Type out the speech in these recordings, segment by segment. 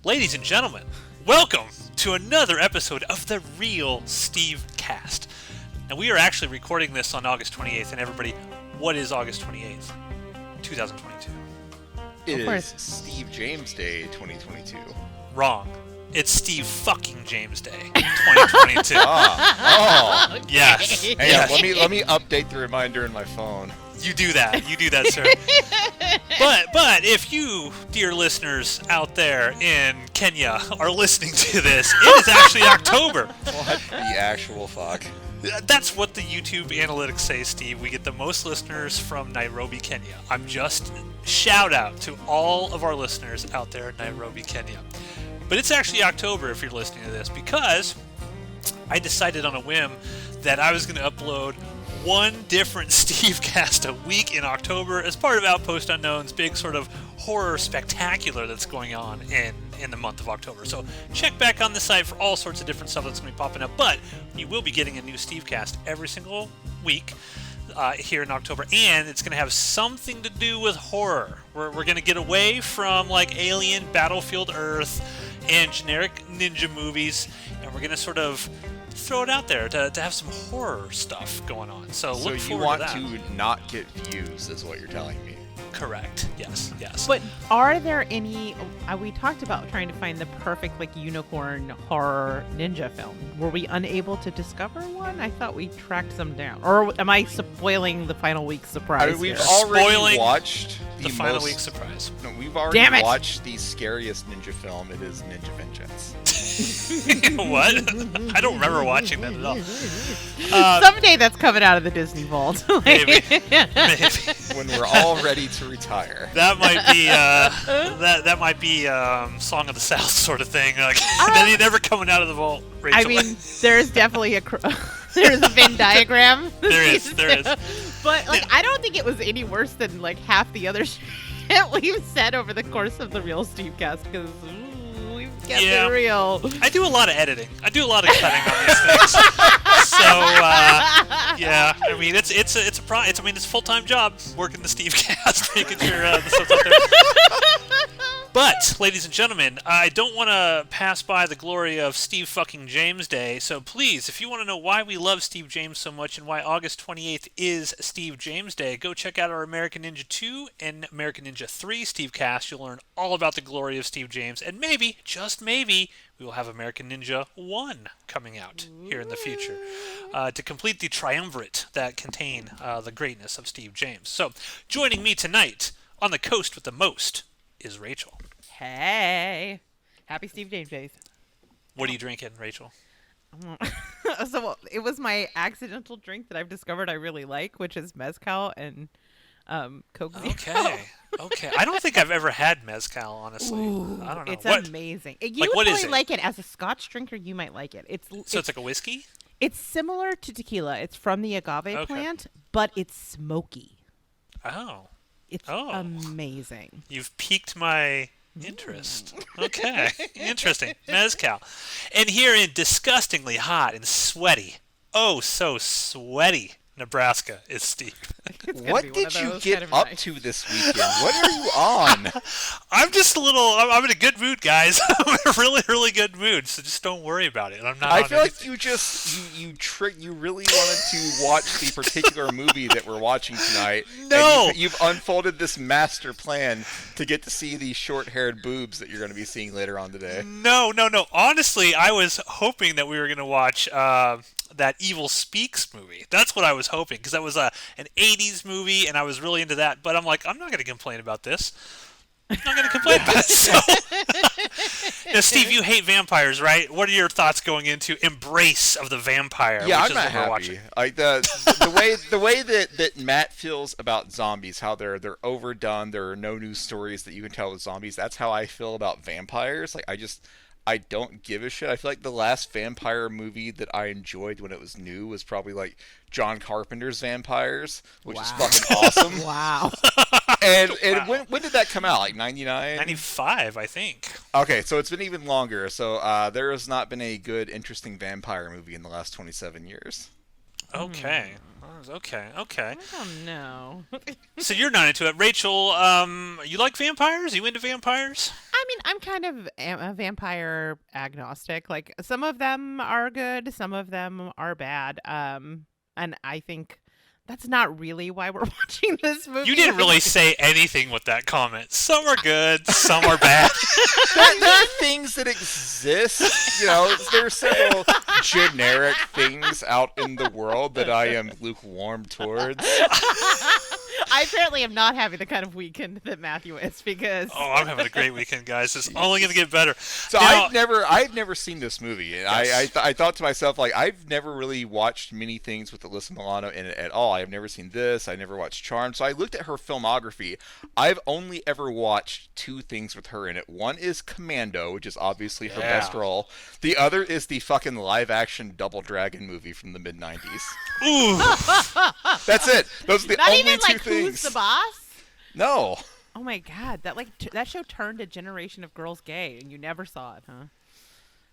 Ladies and gentlemen, welcome to another episode of the real Stevecast. And we are actually recording this on August 28th. And everybody, what is August 28th, 2022? It is Steve James Day 2022. Wrong. It's Steve fucking James Day 2022. Oh. Yes. Hang Yes. on, let me update the reminder in my phone. You do that, sir. But if you, dear listeners out there in Kenya, are listening to this, it is actually October. What the actual fuck? That's what the YouTube analytics say, Steve. We get the most listeners from Nairobi, Kenya. I'm just shout out to all of our listeners out there in Nairobi, Kenya. But it's actually October if you're listening to this, because I decided on a whim that I was going to upload one different Stevecast a week in October as part of Outpost Unknown's big sort of horror spectacular that's going on in the month of October. So check back on the site for all sorts of different stuff that's going to be popping up. But you will be getting a new Stevecast every single week here in October, and it's going to have something to do with horror. We're going to get away from like Alien, Battlefield Earth, and generic ninja movies, and we're going to sort of throw it out there to have some horror stuff going on. So look forward to that. So you want to not get views, is what you're telling me. Correct. Yes. But are there any... we talked about trying to find the perfect unicorn horror ninja film. Were we unable to discover one? I thought we tracked some down. Or am I spoiling the final week's surprise? I mean, we've here? already watched the final week's surprise. No, we've already watched the scariest ninja film. It is Ninja Vengeance. What? I don't remember watching that at all. Someday that's coming out of the Disney vault. Maybe. When we're all ready to retire. That might be that might be Song of the South sort of thing. Like that ain't never coming out of the vault. Rachel. I mean, there's definitely there's a Venn diagram. There is. But I don't think it was any worse than half the other shit we've said over the course of the real Stevecast, because we've kept it real. I do a lot of editing. I do a lot of cutting on these things. So yeah, I mean it's a full-time job working the Stevecast, making sure the stuff's out there. But, ladies and gentlemen, I don't want to pass by the glory of Steve fucking James Day, so please, if you want to know why we love Steve James so much and why August 28th is Steve James Day, go check out our American Ninja 2 and American Ninja 3 Stevecast. You'll learn all about the glory of Steve James, and maybe, just maybe, we will have American Ninja 1 coming out here in the future to complete the triumvirate that contain the greatness of Steve James. So, joining me tonight on the coast with the most is Rachel. Hey, happy Steve James days. What are you drinking, Rachel? So it was my accidental drink that I've discovered I really like, which is mezcal and Coke Zero. Okay. I don't think I've ever had mezcal, honestly. Ooh, I don't know. It's amazing. You would what is probably it? like it as a Scotch drinker. You might like it. It's like a whiskey? It's similar to tequila. It's from the agave plant, but it's smoky. Oh. It's amazing. You've piqued my interest. Okay. Interesting. Mezcal. And here in disgustingly hot and sweaty, oh so sweaty, Nebraska is Steve. What did you get up to this weekend? What are you on? I'm just I'm in a good mood, guys. I'm in a really, really good mood, so just don't worry about it. I feel like you really wanted to watch the particular movie that we're watching tonight. No! And you've unfolded this master plan to get to see these short-haired boobs that you're going to be seeing later on today. No. Honestly, I was hoping that we were going to watch that Evil Speaks movie. That's what I was hoping, because that was an 80s movie, and I was really into that. But I'm like, I'm not going to complain about this. I'm not going to complain about it. So, now, Steve, you hate vampires, right? What are your thoughts going into Embrace of the Vampire? Yeah, which I'm not happy. Like the way that Matt feels about zombies, how they're overdone. There are no new stories that you can tell with zombies. That's how I feel about vampires. Like I don't give a shit. I feel like the last vampire movie that I enjoyed when it was new was probably like John Carpenter's Vampires, which is fucking awesome. Wow. And when did that come out? Like 99? 95, I think. Okay, so it's been even longer. So there has not been a good, interesting vampire movie in the last 27 years. Okay. Okay. I don't know. So you're not into it. Rachel, you like vampires? Are you into vampires? I mean, I'm kind of a vampire agnostic. Like, some of them are good, some of them are bad. And I think that's not really why we're watching this movie. You didn't really say anything with that comment. Some are good, some are bad. There are things that exist. You know, there's several generic things out in the world that I am lukewarm towards. I apparently am not having the kind of weekend that Matthew is, because Oh, I'm having a great weekend, guys. It's only going to get better. So Now, I've never seen this movie, and Yes. I thought to myself, like, I've never really watched many things with Alyssa Milano in it at all. I've never seen this. I never watched Charmed. So I looked at her filmography. I've only ever watched 2 things with her in it. One is Commando, which is obviously her best role. The other is the fucking live-action Double Dragon movie from the mid-90s. ooh. That's it. Those are the not only even 2 like things. Who's the Boss? No. Oh my god, that show turned a generation of girls gay, and you never saw it, huh?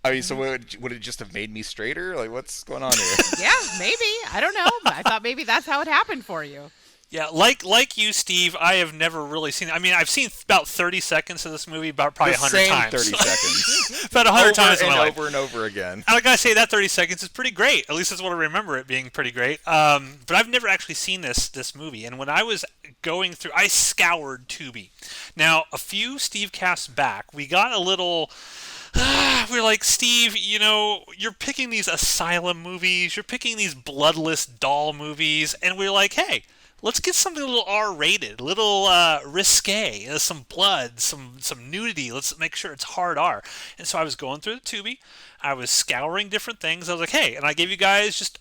I mean, so would it just have made me straighter? Like, what's going on here? Yeah, maybe. I don't know. But I thought maybe that's how it happened for you. Yeah, like you, Steve, I have never really seen it. I mean, I've seen about 30 seconds of this movie, about probably The 100 same times. 30 seconds. About 100 times in over my and life. over and over again. And I gotta say, that 30 seconds is pretty great. At least that's what I remember it being pretty great. But I've never actually seen this movie. And when I was going through, I scoured Tubi. Now, a few Stevecasts back, we got a little... we're like, Steve, you know, you're picking these asylum movies, you're picking these bloodless doll movies, and we're like, hey, let's get something a little R-rated, a little risque, some blood, some nudity. Let's make sure it's hard R. And so I was going through the Tubi, I was scouring different things. I was like, hey, and I gave you guys just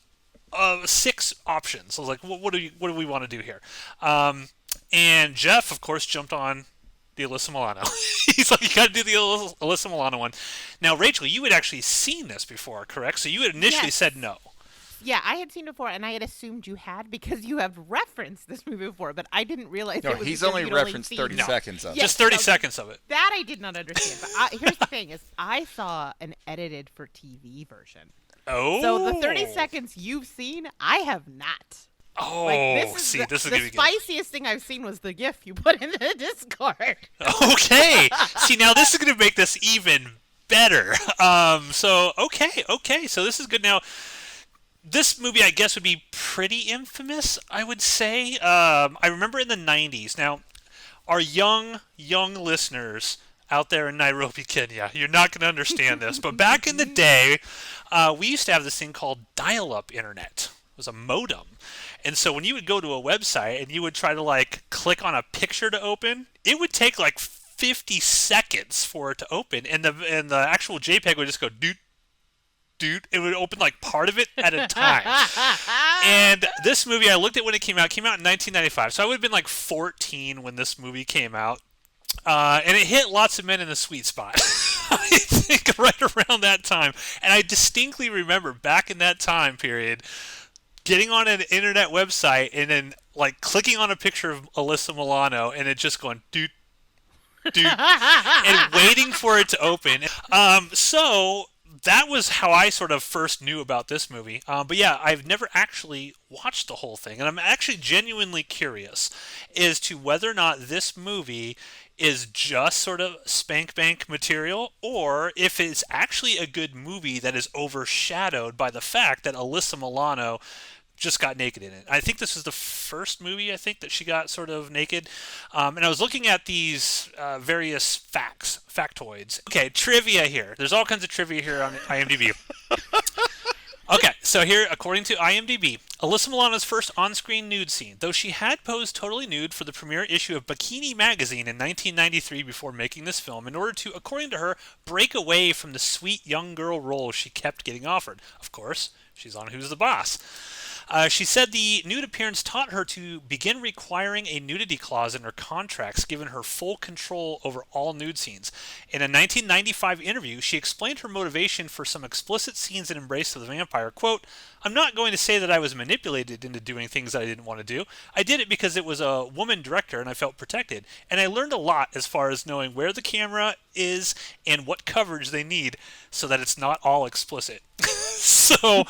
6 options. I was like, what do we want to do here? And Jeff, of course, jumped on the Alyssa Milano. He's like, you got to do the Alyssa Milano one. Now, Rachel, you had actually seen this before, correct? So you had initially said no. Yeah, I had seen it before, and I had assumed you had because you have referenced this movie before, but I didn't realize No, it was he's because only you'd referenced seen 30 it. seconds of it. Yes, Just 30 so seconds of it. That I did not understand. But here's the thing: is I saw an edited for TV version. Oh. So the 30 seconds you've seen, I have not. Oh, Like, see, the, this is the going to be good. spiciest thing I've seen was the GIF you put in the Discord. Okay. See, now this is going to make this even better. So, okay. So this is good. Now, this movie, I guess, would be pretty infamous, I would say. I remember in the 90s. Now, our young listeners out there in Nairobi, Kenya, you're not going to understand this. But back in the day, we used to have this thing called dial-up internet. It was a modem. And so when you would go to a website and you would try to, like, click on a picture to open, it would take, like, 50 seconds for it to open. And the actual JPEG would just go doot. It would open, like, part of it at a time. And this movie, I looked at when it came out in 1995. So I would have been, like, 14 when this movie came out. And it hit lots of men in the sweet spot. I think right around that time. And I distinctly remember back in that time period getting on an internet website and then, like, clicking on a picture of Alyssa Milano and it just going doot, and waiting for it to open. So that was how I sort of first knew about this movie. But yeah, I've never actually watched the whole thing, and I'm actually genuinely curious as to whether or not this movie is just sort of spank bank material, or if it's actually a good movie that is overshadowed by the fact that Alyssa Milano just got naked in it. I think this is the first movie, I think, that she got sort of naked. And I was looking at these various factoids. Okay, trivia here. There's all kinds of trivia here on IMDb. Okay, so here, according to IMDb, Alyssa Milano's first on-screen nude scene, though she had posed totally nude for the premiere issue of Bikini Magazine in 1993 before making this film in order to, according to her, break away from the sweet young girl role she kept getting offered. Of course, she's on Who's the Boss. She said the nude appearance taught her to begin requiring a nudity clause in her contracts, given her full control over all nude scenes. In a 1995 interview, she explained her motivation for some explicit scenes in Embrace of the Vampire. Quote, "I'm not going to say that I was manipulated into doing things that I didn't want to do. I did it because it was a woman director and I felt protected. And I learned a lot as far as knowing where the camera is and what coverage they need so that it's not all explicit." So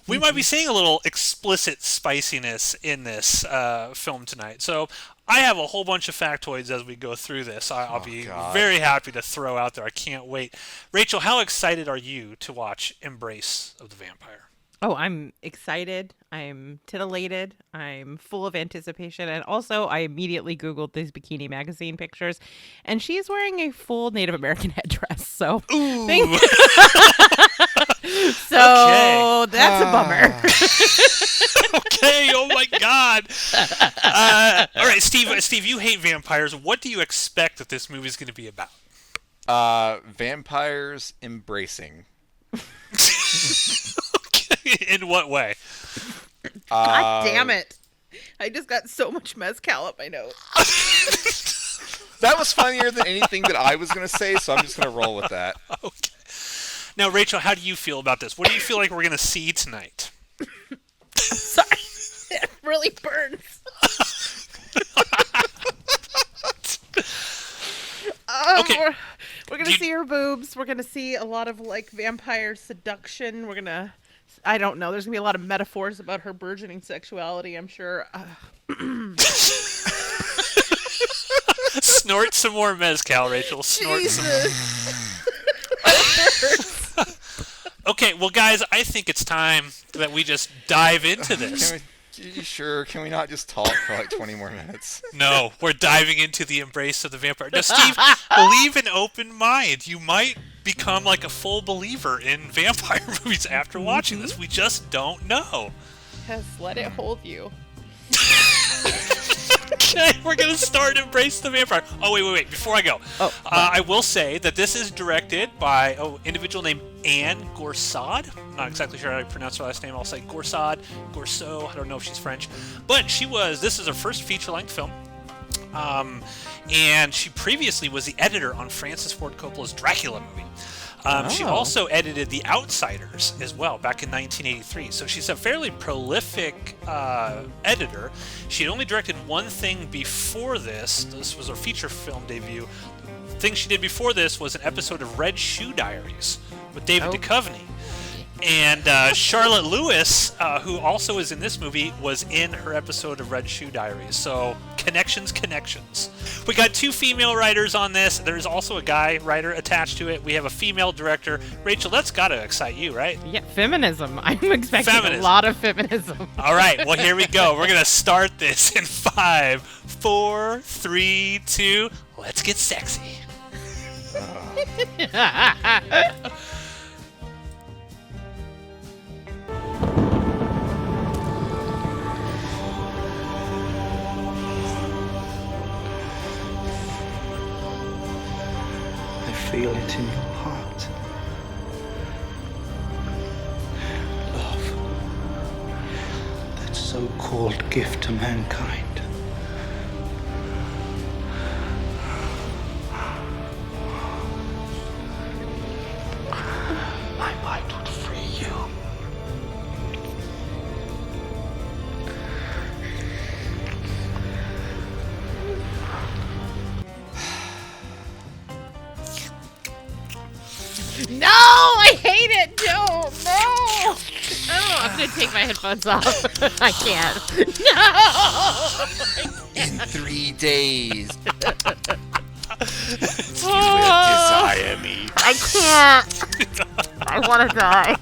we might be seeing a little explicit explicit spiciness in this film tonight. So I have a whole bunch of factoids as we go through this. I'll be very happy to throw out there. I can't wait. Rachel, how excited are you to watch Embrace of the Vampire? Oh, I'm excited. I'm titillated. I'm full of anticipation. And also, I immediately Googled these Bikini Magazine pictures, and she's wearing a full Native American headdress. So, Ooh. That's a bummer. Okay, oh my God. All right, Steve, you hate vampires. What do you expect that this movie is going to be about? Vampires embracing. In what way? God damn it. I just got so much mezcal up my nose. That was funnier than anything that I was going to say, so I'm just going to roll with that. Okay. Now, Rachel, how do you feel about this? What do you feel like we're going to see tonight? Sorry. It really burns. Okay. We're going to see her boobs. We're going to see a lot of, like, vampire seduction. We're going to... I don't know. There's going to be a lot of metaphors about her burgeoning sexuality, I'm sure. Snort some more mezcal, Rachel. Snort some more. Okay, well, guys, I think it's time that we just dive into this. Can we not just talk for like 20 more minutes? No, we're diving into the Embrace of the Vampire. Now, Steve, leave an open mind. You might become like a full believer in vampire movies after watching this. We just don't know. Yes, let it hold you. Okay, we're going to start Embrace the Vampire. Oh, wait. Before I go, I will say that this is directed by an individual named Anne Gorsad. I'm not exactly sure how to pronounce her last name. I'll say Gorsad, Gorso. I don't know if she's French. But this is her first feature-length film. And she previously was the editor on Francis Ford Coppola's Dracula movie. She also edited The Outsiders as well back in 1983. So she's a fairly prolific editor. She had only directed one thing before this. This was her feature film debut. The thing she did before this was an episode of Red Shoe Diaries with David Duchovny. And Charlotte Lewis, who also is in this movie, was in her episode of Red Shoe Diaries. So, connections. We got 2 female writers on this. There's also a guy writer attached to it. We have a female director. Rachel, that's got to excite you, right? Yeah, feminism. I'm expecting a lot of feminism. All right, well, here we go. We're going to start this in 5, 4, 3, 2. Let's get sexy. Feel it in your heart. Love. That so-called gift to mankind. My might would free you. No, I hate it. No. Oh, I'm gonna take my headphones off. I can't. No. In 3 days. You will desire me. I can't. I want to die.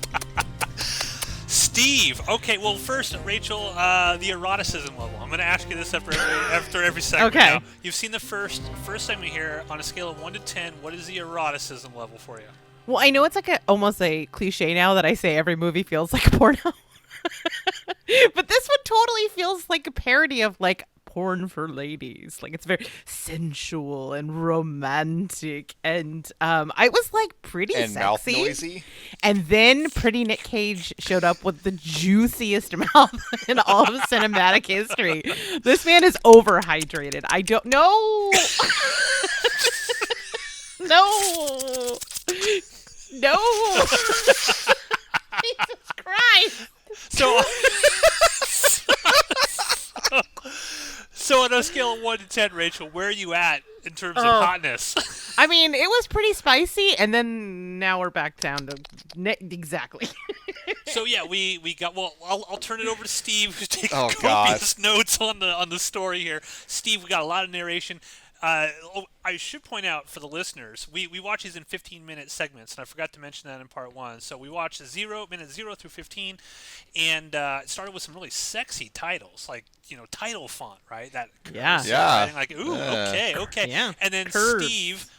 Steve, okay, well, first, Rachel, the eroticism level. I'm going to ask you this after every segment. Okay. Now, you've seen the first segment here. On a scale of 1 to 10, what is the eroticism level for you? Well, I know it's like almost a cliche now that I say every movie feels like a porno. But this one totally feels like a parody of like porn for ladies. Like it's very sensual and romantic, and I was like pretty and sexy. mouth noisy. And then Pretty Nick Cage showed up with the juiciest mouth in all of cinematic history. This man is overhydrated. I don't know. No. No. Jesus Christ. So on a scale of 1 to 10, Rachel, where are you at in terms of hotness? I mean, it was pretty spicy, and then now we're back down to exactly. So yeah, we got. Well, I'll turn it over to Steve, who's taking Oh, copious notes on the story here. Steve, we got a lot of narration. I should point out for the listeners, we watch these in 15-minute segments, and I forgot to mention that in part 1. So we watched minute 0 through 15, and it started with some really sexy titles, like title font, right? That Yeah. cursive Yeah. writing, like okay. Yeah. And then Curves. Steve,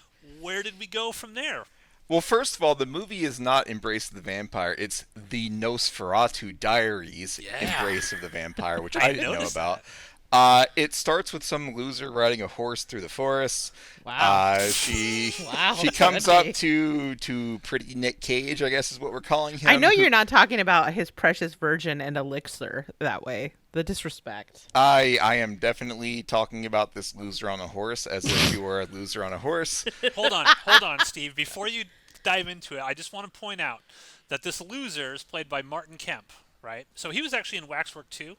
where did we go from there? Well, first of all, the movie is not Embrace of the Vampire. It's the Nosferatu Diaries Embrace of the Vampire, which I didn't know noticed about. that. It starts with some loser riding a horse through the forest. Wow. She Wow, she comes okay. up to pretty Nick Cage, I guess is what we're calling him. I know you're not talking about his precious virgin and elixir that way. The disrespect. I am definitely talking about this loser on a horse as if you were a loser on a horse. Hold on, Steve. Before you dive into it, I just want to point out that this loser is played by Martin Kemp, right? So he was actually in Waxwork 2,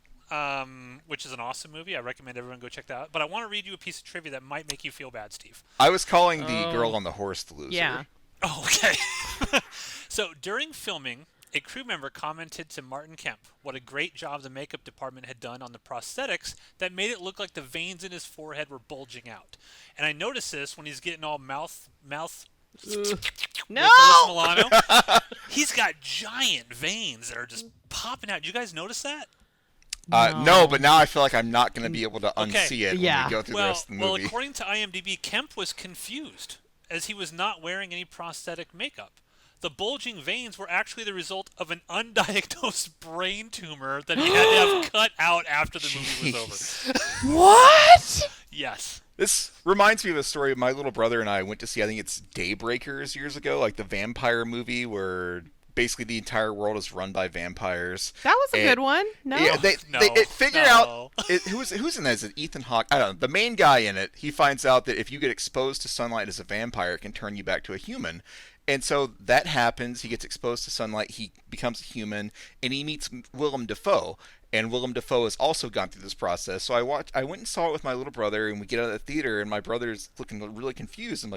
which is an awesome movie. I recommend everyone go check that out. But I want to read you a piece of trivia that might make you feel bad, Steve. I was calling the girl on the horse the loser. Yeah. Oh, okay. So during filming, a crew member commented to Martin Kemp what a great job the makeup department had done on the prosthetics that made it look like the veins in his forehead were bulging out. And I noticed this when he's getting all mouth No. with Alyssa Milano. He's got giant veins that are just popping out. Did you guys notice that? No, but now I feel like I'm not going to be able to unsee it Yeah. when we go through the rest of the movie. Well, according to IMDb, Kemp was confused as he was not wearing any prosthetic makeup. The bulging veins were actually the result of an undiagnosed brain tumor that he had to have cut out after the movie was over. What? Yes. This reminds me of a story my little brother and I went to see. I think it's Daybreakers years ago, like the vampire movie where basically the entire world is run by vampires. That was a And- good one. No. Yeah, No, they figure no. out who's in that? Is it Ethan Hawke? I don't know. The main guy in it, he finds out that if you get exposed to sunlight as a vampire, it can turn you back to a human. And so that happens. He gets exposed to sunlight. He becomes a human, and he meets Willem Dafoe. And Willem Dafoe has also gone through this process. So I went and saw it with my little brother, and we get out of the theater, and my brother's looking really confused. And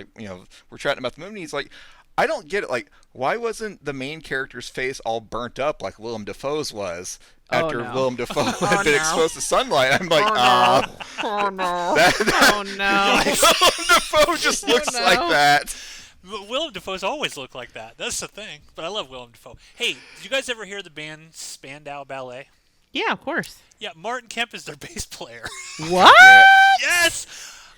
we're chatting about the movie, and he's like, I don't get it. Like, why wasn't the main character's face all burnt up like Willem Dafoe's was after no. Willem Dafoe Oh, had been no. exposed to sunlight? I'm like, Oh no. that- Oh no. Willem Dafoe just looks no. like that. Willem Dafoe's always looked like that. That's the thing. But I love Willem Dafoe. Hey, did you guys ever hear the band Spandau Ballet? Yeah, of course. Yeah, Martin Kemp is their bass player. What? Yes!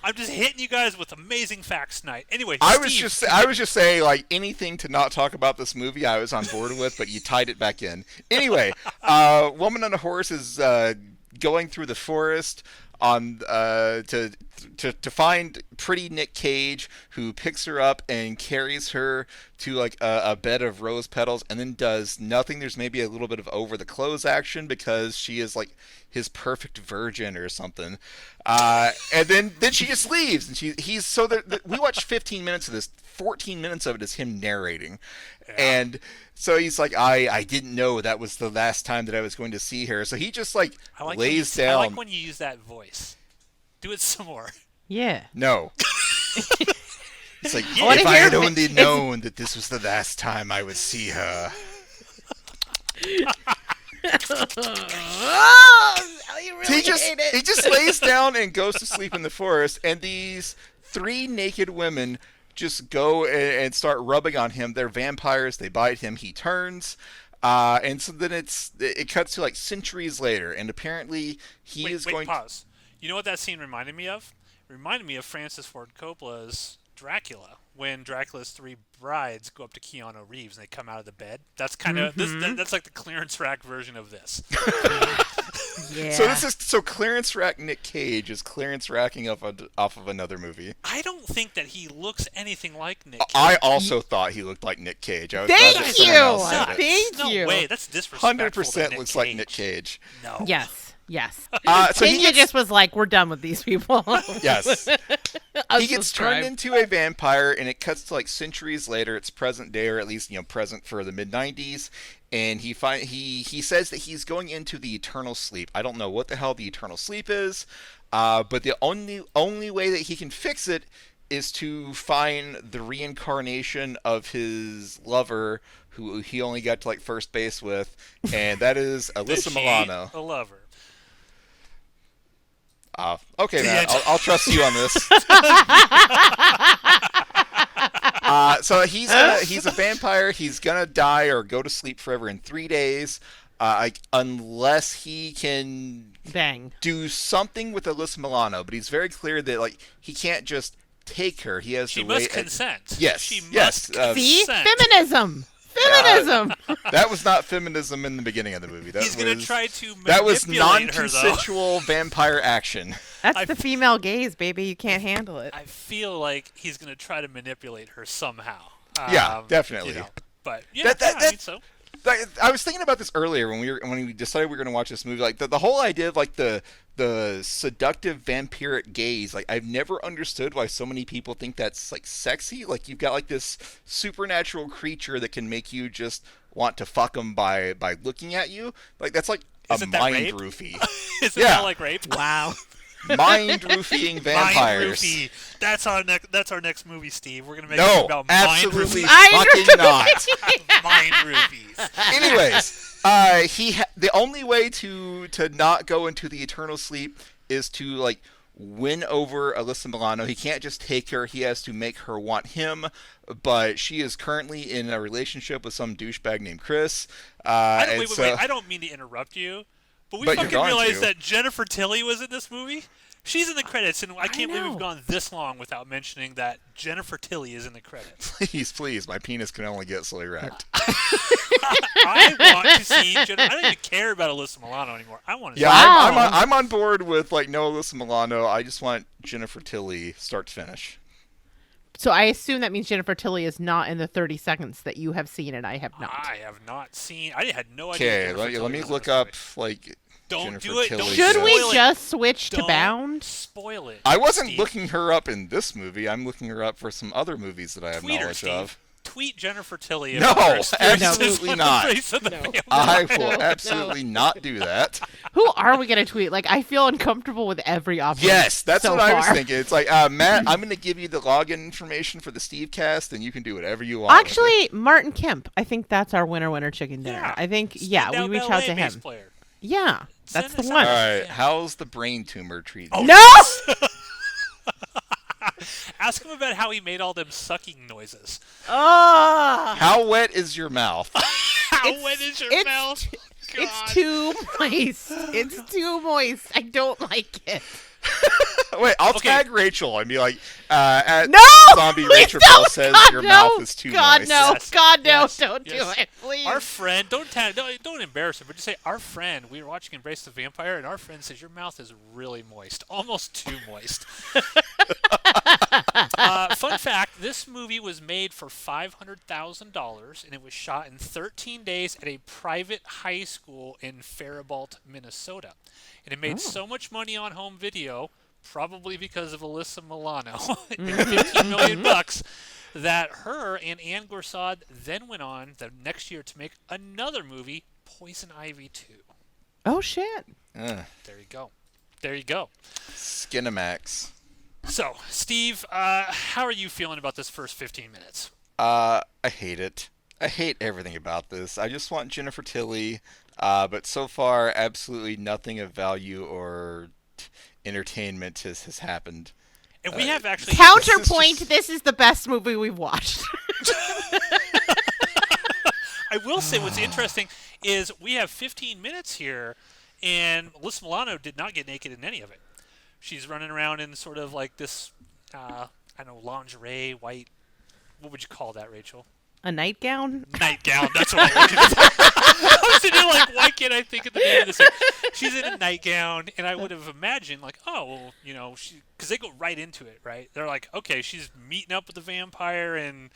I'm just hitting you guys with amazing facts tonight. Anyway, I Steve, was just saying, like, anything to not talk about this movie I was on board with, but you tied it back in. Anyway, Woman on a Horse is going through the forest on to find pretty Nick Cage, who picks her up and carries her to like a bed of rose petals, and then does nothing. There's maybe a little bit of over the clothes action because she is like his perfect virgin or something, and then she just leaves, and he's so we watched 15 minutes of this. 14 minutes of it is him narrating, and so he's like, I didn't know that was the last time that I was going to see her, so he just like lays down. I like when you use that voice. Do it some more. Yeah. No. It's like, I wanna if I hear had if only known that this was the last time I would see her. Oh, you really He just lays down and goes to sleep in the forest, and these three naked women just go and start rubbing on him. They're vampires. They bite him. He turns. And so then it cuts to like centuries later, and apparently Wait, pause. You know what that scene reminded me of? It reminded me of Francis Ford Coppola's Dracula, when Dracula's three brides go up to Keanu Reeves and they come out of the bed. That's kind of that's like the clearance rack version of this. Yeah. So clearance rack Nick Cage is clearance racking off of another movie. I don't think that he looks anything like Nick Cage. I also thought he looked like Nick Cage. I was Thank glad that someone else you! said it. Thank no you. way, that's disrespectful. 100% looks like Nick Cage. No. Yes. Yes. So he Kenya gets, just was like, we're done with these people. yes. He gets turned Unsubscribe. into a vampire, and it cuts to like centuries later. It's present day, or at least present for the mid '90s. And he says that he's going into the eternal sleep. I don't know what the hell the eternal sleep is, but the only way that he can fix it is to find the reincarnation of his lover, who he only got to like first base with, and that is Alyssa Milano. A lover. Okay, Matt, I'll trust you on this. So he's a vampire. He's gonna die or go to sleep forever in 3 days, unless he can do something with Alyssa Milano. But he's very clear that like he can't just take her. He has she to must wait. consent. Yes, she yes. must See, consent. feminism. Feminism. That was not feminism in the beginning of the movie. He's gonna try to manipulate that was her, though. non-consensual vampire action. That's the female gaze, baby. You can't handle it. I feel like he's gonna try to manipulate her somehow. Yeah, definitely. You know, but yeah, I mean so. I was thinking about this earlier when we decided we were going to watch this movie. Like the whole idea of like the seductive vampiric gaze. Like I've never understood why so many people think that's like sexy. Like you've got like this supernatural creature that can make you just want to fuck them by looking at you. Like that's like Isn't that mind rape? roofie. Isn't that like rape? Wow. Mind roofing vampires. Mind roofie. That's our next movie, Steve. We're gonna make No, it about absolutely mind fucking not. roofies. Mind roofies. Anyways, the only way to not go into the eternal sleep is to like win over Alyssa Milano. He can't just take her. He has to make her want him. But she is currently in a relationship with some douchebag named Chris. Wait. I don't mean to interrupt you, but we fucking realized that Jennifer Tilly was in this movie. She's in the credits, and I can't believe we've gone this long without mentioning that Jennifer Tilly is in the credits. Please, my penis can only get so erect. I want to see Jennifer. I don't even care about Alyssa Milano anymore. I want to see I'm on board with like no Alyssa Milano. I just want Jennifer Tilly start to finish. So I assume that means Jennifer Tilly is not in the 30 seconds that you have seen and I have not. I have not seen. I had no idea. Okay, let me look up like. Don't Jennifer do it. Tilly. Should we spoil it. just switch to Don't Bound? Spoil it. I wasn't Steve. looking her up in this movie. I'm looking her up for some other movies that I have Tweet her, knowledge Steve. of. Tweet Jennifer Tilly. No, about her experiences absolutely with not. the Race of the Family. I will absolutely not do that. Who are we going to tweet? Like, I feel uncomfortable with every option. Yes, that's so what I was far. thinking. It's like, Matt, I'm going to give you the login information for the Stevecast, and you can do whatever you want. Actually, Martin Kemp. I think that's our winner chicken dinner. Yeah. I think, Standout we reach ballet out to bass him. player. Yeah, that's Send the us one. All right, Yeah. how's the brain tumor treatment? Oh, No! Ask him about how he made all them sucking noises. Oh! How wet is your mouth? How wet is your mouth? God. It's too moist. It's too moist. I don't like it. Wait, I'll Okay. tag Rachel and be like, at No! Zombie Please Rachel don't! says God, your no! mouth is too God, moist. no. Yes. God, no. Yes. Don't Yes. do it, please. Our friend, don't embarrass him, but just say, our friend, we were watching Embrace the Vampire, and our friend says, your mouth is really moist. Almost too moist. Fun fact, this movie was made for $500,000, and it was shot in 13 days at a private high school in Faribault, Minnesota. And it made so much money on home video, probably because of Alyssa Milano, $15 million, that her and Ann Gorsad then went on the next year to make another movie, Poison Ivy 2. Oh, shit. Ugh. There you go. There you go. Skinamax. So, Steve, how are you feeling about this first 15 minutes? I hate it. I hate everything about this. I just want Jennifer Tilly, but so far, absolutely nothing of value or entertainment has happened. And we have actually... Counterpoint, this is the best movie we've watched. I will say what's interesting is we have 15 minutes here, and Alyssa Milano did not get naked in any of it. She's running around in sort of like this, I don't know, lingerie, white... What would you call that, Rachel? A nightgown? Nightgown. That's what I'm looking for. I was sitting there like, why can't I think of the name of this thing? She's in a nightgown, and I would have imagined, like, oh, well, you know, because they go right into it, right? They're like, okay, she's meeting up with the vampire, and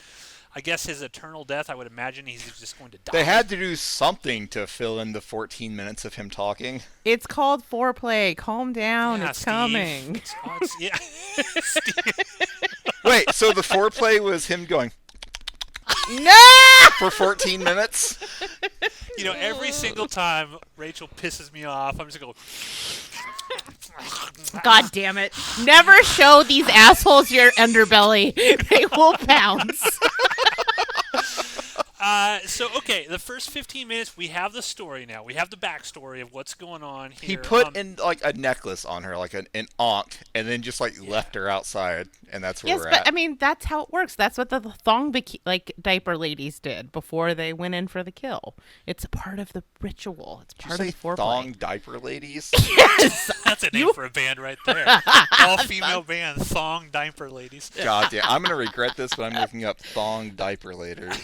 I guess his eternal death, I would imagine he's just going to die. They had to do something to fill in the 14 minutes of him talking. It's called foreplay. Calm down. Yeah, it's Steve. coming. Yeah. Steve. Wait, so the foreplay was him going No! for 14 minutes? You know, every single time Rachel pisses me off, I'm just going to go... God damn it. Never show these assholes your underbelly. They will pounce. Okay, the first 15 minutes, we have the story now. We have the backstory of what's going on here. He put in like a necklace on her, like an ankh, and then just left her outside, and that's where we're at. Yes, but I mean that's how it works. That's what the thong diaper ladies did before they went in for the kill. It's a part of the ritual. It's part of the foreplay. Thong diaper ladies. Yes, that's a name for a band right there. All-female band, Thong Diaper Ladies. God damn, I'm gonna regret this, but I'm looking up thong diaper ladies.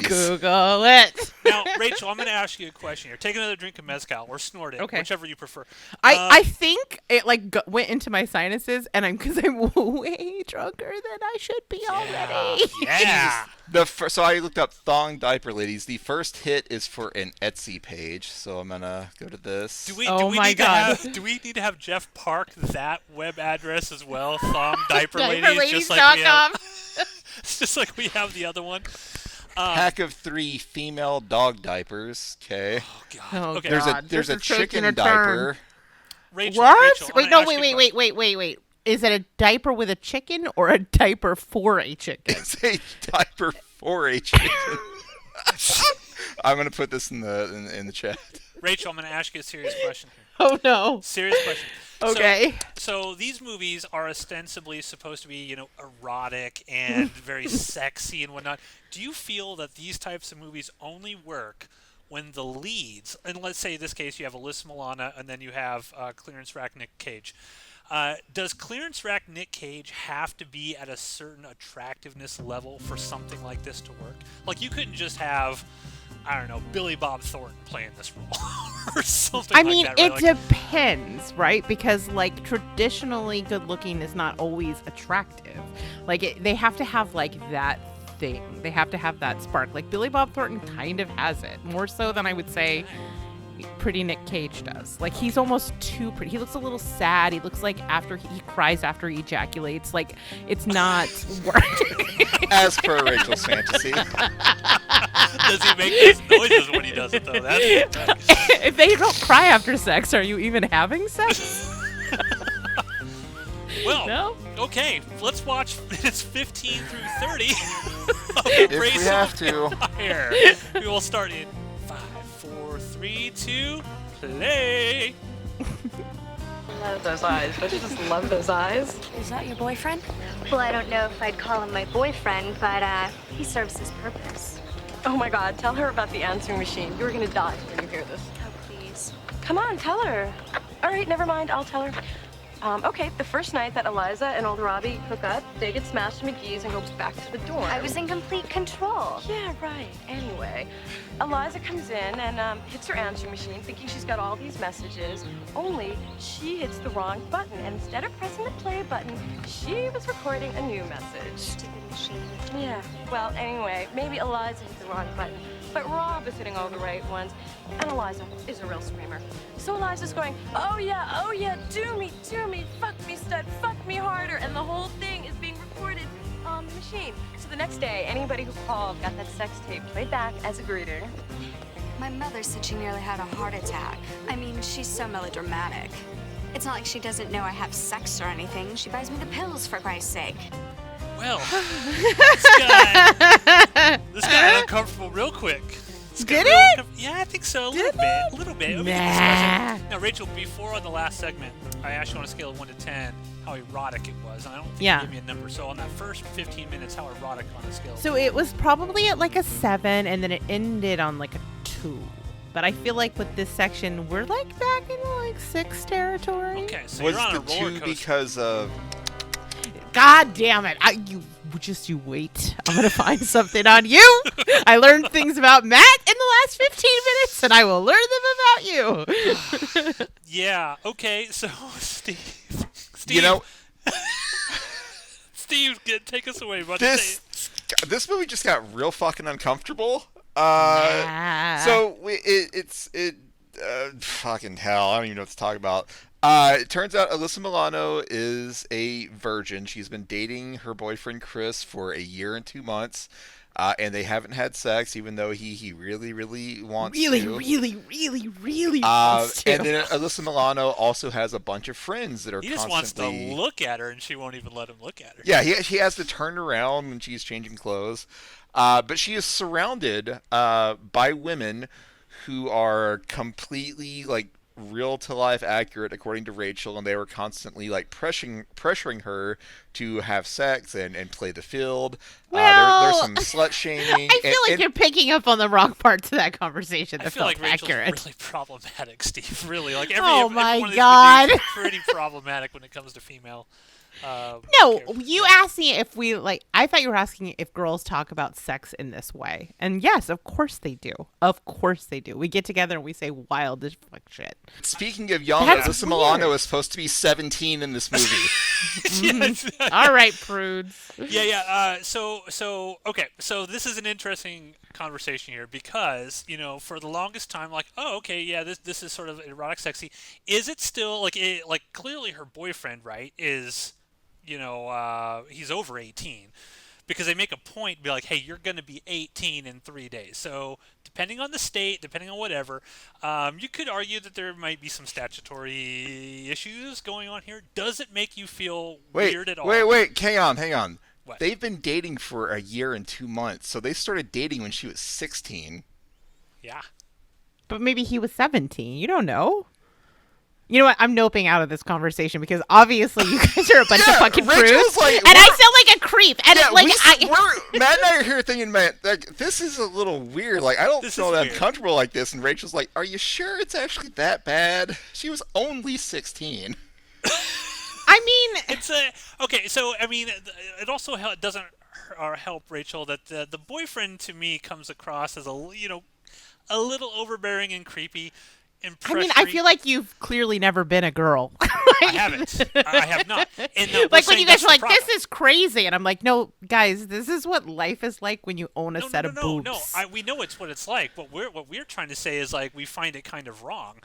Google it. Now, Rachel, I'm going to ask you a question here. Take another drink of mezcal or snort it, whichever you prefer. I think it went into my sinuses, and because I'm way drunker than I should be already. Yeah. So I looked up thong diaper ladies. The first hit is for an Etsy page, so I'm gonna go to this. Do we need to have Jeff park that web address as well? Thong diaper ladies, just like we have. It's just like we have the other one. Pack of 3 female dog diapers. Okay. Oh God. Okay. There's a chicken diaper. Rachel, what? Rachel, wait. Is it a diaper with a chicken or a diaper for a chicken? It's a diaper for a chicken. I'm gonna put this in the chat. Rachel, I'm gonna ask you a serious question here. Oh no. Serious question. Okay. So these movies are ostensibly supposed to be, erotic and very sexy and whatnot. Do you feel that these types of movies only work when the leads, and let's say in this case you have Alyssa Milano and then you have clearance rack Nick Cage. Does clearance rack Nick Cage have to be at a certain attractiveness level for something like this to work? Like you couldn't just have, I don't know, Billy Bob Thornton playing this role or something like that. I mean, it depends, right? Because, traditionally good looking is not always attractive. They have to have, that thing. They have to have that spark. Billy Bob Thornton kind of has it. More so than I would say pretty Nick Cage does. He's almost too pretty. He looks a little sad. He looks like after he cries after he ejaculates. It's not working. As per Rachel's fantasy. Does he make those noises when he does it, though? That's if they don't cry after sex, are you even having sex? Well, no? Okay, let's watch minutes 15 through 30. If we have to. Fire. We will start in 5, 4, 3, 2, play. Love those eyes. Don't you just love those eyes? Is that your boyfriend? Well, I don't know if I'd call him my boyfriend, but he serves his purpose. Oh my God, tell her about the answering machine. You're gonna die when you hear this. Oh, please. Come on, tell her. All right, never mind, I'll tell her. Okay, the first night that Eliza and old Robbie hook up, they get smashed to McGee's and go back to the dorm. I was in complete control. Yeah, right. Anyway, Eliza comes in and hits her answering machine thinking she's got all these messages, only she hits the wrong button, and instead of pressing the play button, she was recording a new message. Stupid machine. Yeah, well, anyway, maybe Eliza hit the wrong button, but Rob is hitting all the right ones, and Eliza is a real screamer. So Eliza's going, oh yeah, do me, fuck me, stud, fuck me harder, and the whole thing is being recorded on the machine. So the next day, anybody who called got that sex tape played back as a greeting. My mother said she nearly had a heart attack. I mean, she's so melodramatic. It's not like she doesn't know I have sex or anything. She buys me the pills, for Christ's sake. Well, this got uncomfortable real quick. Did it? Yeah, I think so. A little bit. Nah. Now, Rachel, before on the last segment, I asked you on a scale of 1 to 10 how erotic it was, and I don't think you gave me a number. So on that first 15 minutes, how erotic on a scale? So it was probably at a 7, and then it ended on a 2. But I feel like with this section, we're back in 6 territory. Okay, so was you're on the a roller 2 coaster. Because of? God damn it! You wait. I'm gonna find something on you. I learned things about Matt in the last 15 minutes, and I will learn them about you. Yeah. Okay. So, Steve. Steve, take us away. This movie just got real fucking uncomfortable. Yeah. So it's fucking hell. I don't even know what to talk about. It turns out Alyssa Milano is a virgin. She's been dating her boyfriend Chris for a year and 2 months. and they haven't had sex, even though he really, really wants really, to. really wants to. And then Alyssa Milano also has a bunch of friends that are He just constantly... wants to look at her, and she won't even let him look at her. Yeah, he has to turn around when she's changing clothes. But she is surrounded by women who are completely, like, real-to-life accurate, according to Rachel, and they were constantly, like, pressuring her to have sex and play the field. Well, there's some slut-shaming. I feel like you're picking up on the wrong parts of that conversation. I feel like Rachel's accurate. really problematic, Steve. Really, like every Oh every my one of these God. reviews is pretty problematic when it comes to female. No, characters. you asked me if we like. I thought you were asking if girls talk about sex in this way, and yes, of course they do. Of course they do. We get together and we say wild as fuck shit. Speaking of young, That's Alyssa weird. Milano is supposed to be 17 in this movie. Yes. All right, prudes. Yeah. Okay. So this is an interesting conversation here because for the longest time, like, oh, okay, yeah, this is sort of erotic, sexy. Is it still like clearly her boyfriend, right? Is he's over 18 because they make a point to be like, hey, you're going to be 18 in 3 days. So depending on the state, depending on whatever, you could argue that there might be some statutory issues going on here. Does it make you feel weird at all? Wait, hang on. What? They've been dating for a year and 2 months, so they started dating when she was 16. Yeah. But maybe he was 17. You don't know. You know what? I'm noping out of this conversation because obviously you guys are a bunch of fucking Rachel's prudes, like, and I sound like a creep. And Yeah, like, Matt and I are here thinking, man, like, this is a little weird. Like, I don't This feel is that weird. comfortable like this. And Rachel's like, are you sure it's actually that bad? She was only 16. I mean, It's okay. So I mean, it also doesn't help Rachel that the boyfriend to me comes across as a little overbearing and creepy. I mean, I feel like you've clearly never been a girl. I haven't. I have not. And Like when you guys are like, "This is crazy," and I'm like, "No, guys, this is what life is like when you own a set of boobs." No. We know it's what it's like. What we're trying to say is like we find it kind of wrong,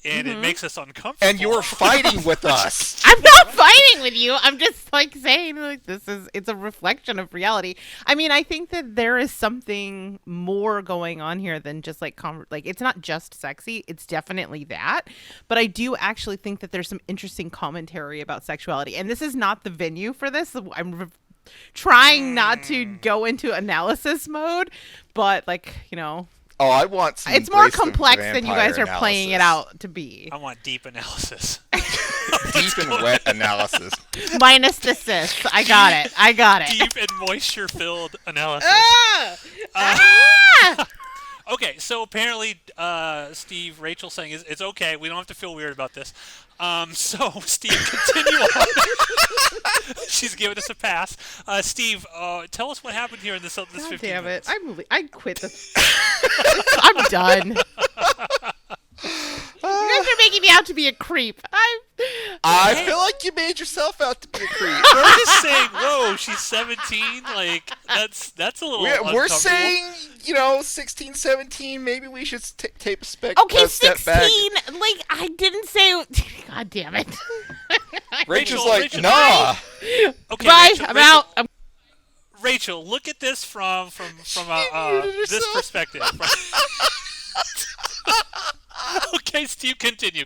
and it makes us uncomfortable. And you're fighting with us. I'm not fighting with you. I'm just like saying like it's a reflection of reality. I mean, I think that there is something more going on here than just like it's not just sexy. It's definitely that. But I do actually think that there's some interesting commentary about sexuality. And this is not the venue for this. I'm trying not to go into analysis mode, but Oh, I want some it's more Embrace the complex than you guys are Vampire playing it analysis. out to be. I want deep analysis. Deep and wet analysis. Minus the cis. I got it. Deep and moisture-filled analysis. Ah! Okay, so apparently, Steve, Rachel's saying it's okay. We don't have to feel weird about this. So, Steve, continue on. She's giving us a pass. Steve, tell us what happened here in this 15 God damn it! minutes. I quit this. I'm done. You guys are making me out to be a creep. I feel like you made yourself out to be a creep. We're just saying, whoa, she's 17. Like that's a little. We're uncomfortable. saying, 16, 17, maybe we should take a step Okay, back. 16. Like I didn't say. God damn it. Rachel's Rachel, like, Rachel, nah. Okay, Bye. Rachel, I'm Rachel, out. Rachel, look at this from muted this herself. perspective. Okay, Steve, continue.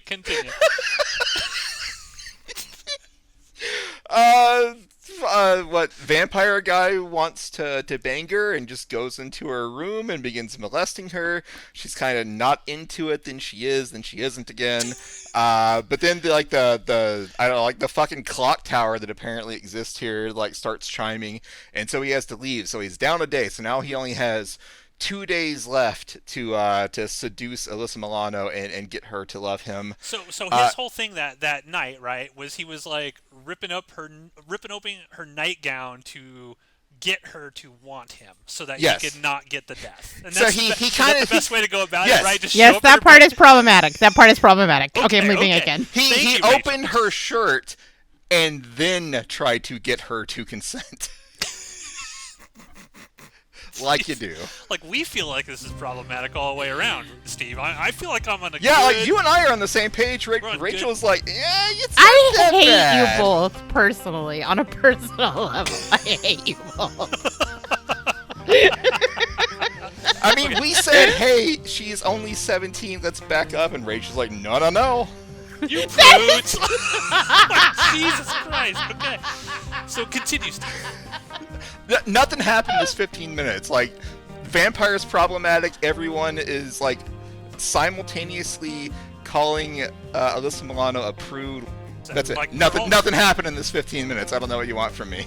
What vampire guy wants to bang her and just goes into her room and begins molesting her. She's kind of not into it, then she is, then she isn't again. But then the fucking clock tower that apparently exists here starts chiming, and so he has to leave. So he's down a day. So now he only has 2 days left to seduce Alyssa Milano and get her to love him. So his whole thing that night, right, was he was like ripping open her nightgown to get her to want him, so that Yes. he could not get the death. And So that's he that's kinda- the best way to go about Yes. it, right? Just show Yes, up that at part her- is problematic. Okay, I'm leaving okay. again. He Thank you, opened Rachel. her shirt and then tried to get her to consent. Like you do. Like, we feel like this is problematic all the way around, Steve. I feel like I'm on a Yeah, good... like you and I are on the same page. We're on Rachel's like, yeah, it's not I that hate bad. you both personally, on a personal level. I hate you both. I mean, we said, hey, she's only 17, let's back up, and Rachel's like, no. You prudes! Jesus Christ. Okay. So continue, Steve. Nothing happened this 15 minutes. Like, vampire's problematic. Everyone is, like, simultaneously calling Alyssa Milano a prude. That's it. Like, Nothing happened in this 15 minutes. I don't know what you want from me.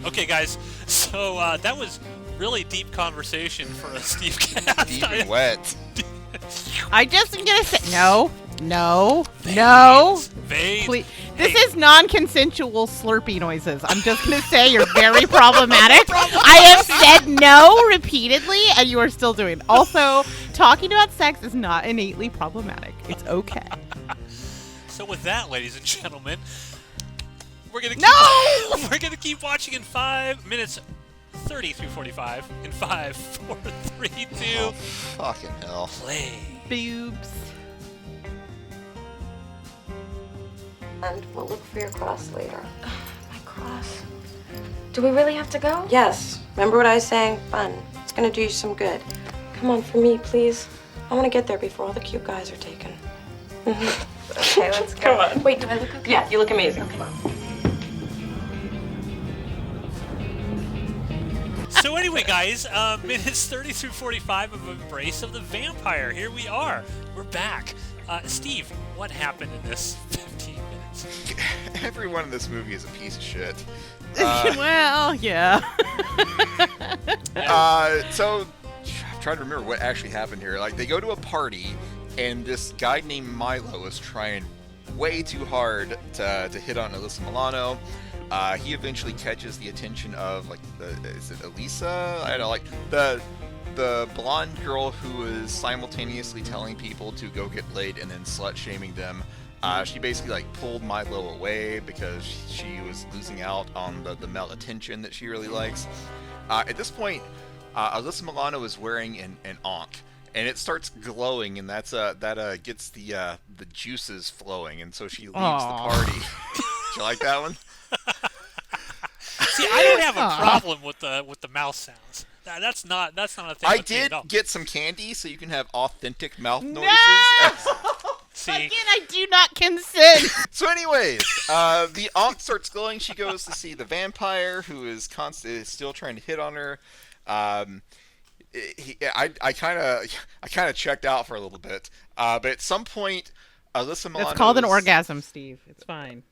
Okay, guys. So that was really deep conversation for a Stevecast. Deep and wet. I just am gonna say no. Veins. Please. This is non-consensual slurpy noises. I'm just gonna say you're very problematic. I have said no repeatedly, and you are still doing it. Also, talking about sex is not innately problematic. It's okay. So with that, ladies and gentlemen, we're gonna keep watching in 5 minutes 30 through 45. In 5, 4, 3, 2. Oh, fucking hell. Play. Boobs. And we'll look for your cross later. My cross. Do we really have to go? Yes. Remember what I was saying? Fun. It's gonna do you some good. Come on, for me, please. I want to get there before all the cute guys are taken. Okay, let's go. Come on. Wait, do I look okay? Yeah, you look amazing. Come on. So anyway, guys, minutes 30 through 45 of Embrace of the Vampire. Here we are. We're back. Steve, what happened in this 15 minutes? Everyone in this movie is a piece of shit. Well, yeah. So, I'm trying to remember what actually happened here. Like, they go to a party, and this guy named Milo is trying way too hard to hit on Alyssa Milano. He eventually catches the attention of, like, is it Alyssa? I don't know, like, the blonde girl who is simultaneously telling people to go get laid and then slut-shaming them. She basically, like, pulled Milo away because she was losing out on the male attention that she really likes. At this point, Alyssa Milano is wearing an ankh, and it starts glowing, and that gets the juices flowing, and so she leaves the party. Did you like that one? See, I don't have a problem with the mouth sounds. That's not a thing. I did get some candy, so you can have authentic mouth noises. See, Again, I do not consent. So, anyways, the ankh starts glowing. She goes to see the vampire, who is still trying to hit on her. I kind of checked out for a little bit, but at some point, Alyssa Milano. It's called an orgasm, Steve. It's fine.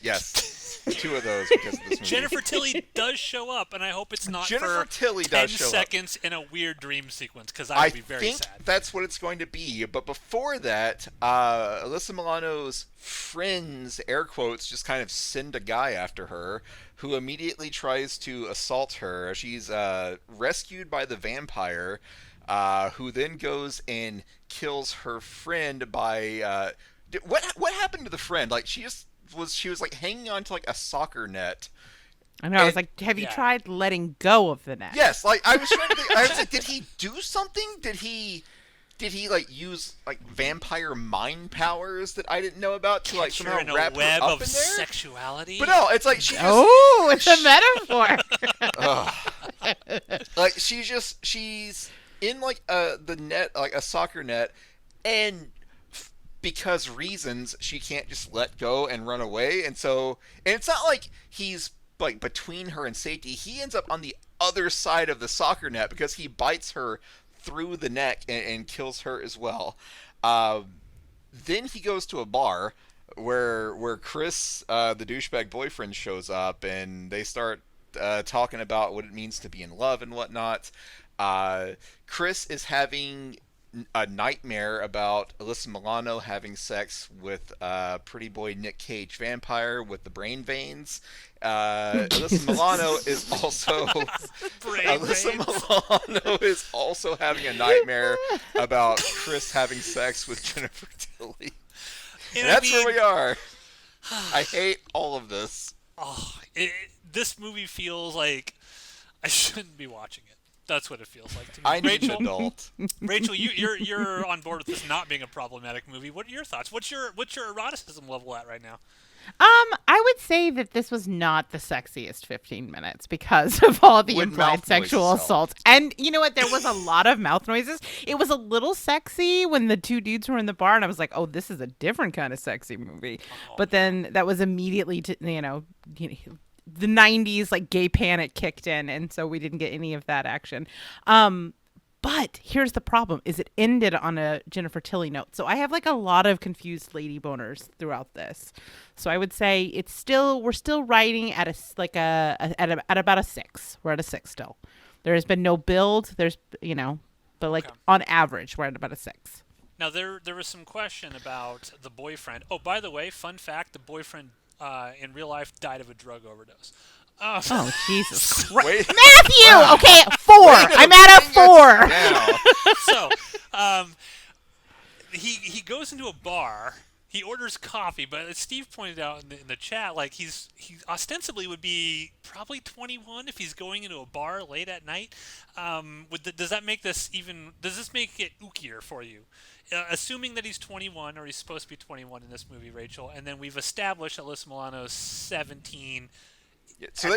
Yes. 2 of those because of this movie. Jennifer Tilly does show up, and I hope it's not Jennifer for Tilly 10 does show seconds in a weird dream sequence, because I would be very sad. That's what it's going to be. But before that, Alyssa Milano's friends, air quotes, just kind of send a guy after her who immediately tries to assault her. She's rescued by the vampire, who then goes and kills her friend by... What happened to the friend? Like, she was like hanging onto like a soccer net. I know. I was like, have you tried letting go of the net? Yes, like I was trying to think. I was like, did he do something? Did he like use like vampire mind powers that I didn't know about to like somehow in a wrap web her up of in there? sexuality? But no, it's like she just, it's a metaphor. like she's in like the net, like a soccer net, and because reasons she can't just let go and run away, and it's not like he's like between her and safety. He ends up on the other side of the soccer net because he bites her through the neck and kills her as well. Then he goes to a bar where Chris, the douchebag boyfriend, shows up, and they start talking about what it means to be in love and whatnot. Chris is having a nightmare about Alyssa Milano having sex with pretty boy Nick Cage vampire with the brain veins. Alyssa Milano is also Milano is also having a nightmare about Chris having sex with Jennifer Tilly. And that's where we are. I hate all of this. This movie feels like I shouldn't be watching it. That's what it feels like to me. I need an adult. Rachel, you're on board with this not being a problematic movie. What are your thoughts? What's your eroticism level at right now? I would say that this was not the sexiest 15 minutes because of all the With implied mouth sexual noises assault. And you know what? There was a lot of mouth noises. It was a little sexy when the two dudes were in the bar, and I was like, oh, this is a different kind of sexy movie. But then that was immediately, the 90s, like, gay panic kicked in, and so we didn't get any of that action. But here's the problem: is it ended on a Jennifer Tilly note. So I have like a lot of confused lady boners throughout this. So I would say we're still writing at at about a 6. We're at a 6 still. There has been no build. But like on average, we're at about a 6. Now there was some question about the boyfriend. Oh, by the way, fun fact: the boyfriend in real life died of a drug overdose. Oh, Jesus Christ. Wait. Matthew! Okay, 4. I'm at a 4. Now. So, he goes into a bar. He orders coffee, but as Steve pointed out in the chat, like he ostensibly would be probably 21 if he's going into a bar late at night. Does that make this does this make it ookier for you? Assuming that he's 21, or he's supposed to be 21 in this movie, Rachel, and then we've established Alyssa Milano's 17. So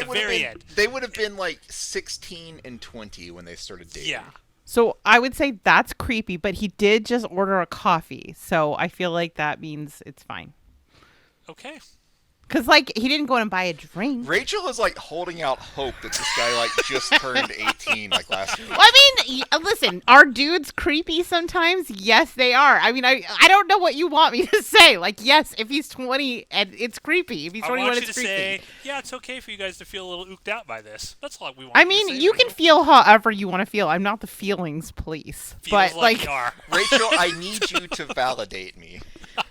they would have been like 16 and 20 when they started dating. Yeah. So I would say that's creepy, but he did just order a coffee. So I feel like that means it's fine. Okay. Because, like, he didn't go and buy a drink. Rachel is, like, holding out hope that this guy, like, just turned 18, like, last week. Well, I mean, listen, are dudes creepy sometimes? Yes, they are. I mean, I don't know what you want me to say. Like, yes, if he's 20, and it's creepy. If he's 21, it's creepy. Say, yeah, it's okay for you guys to feel a little ooked out by this. That's all we want. I mean, you can feel however you want to feel. I'm not the feelings police. Feels but, like you are. Rachel, I need you to validate me.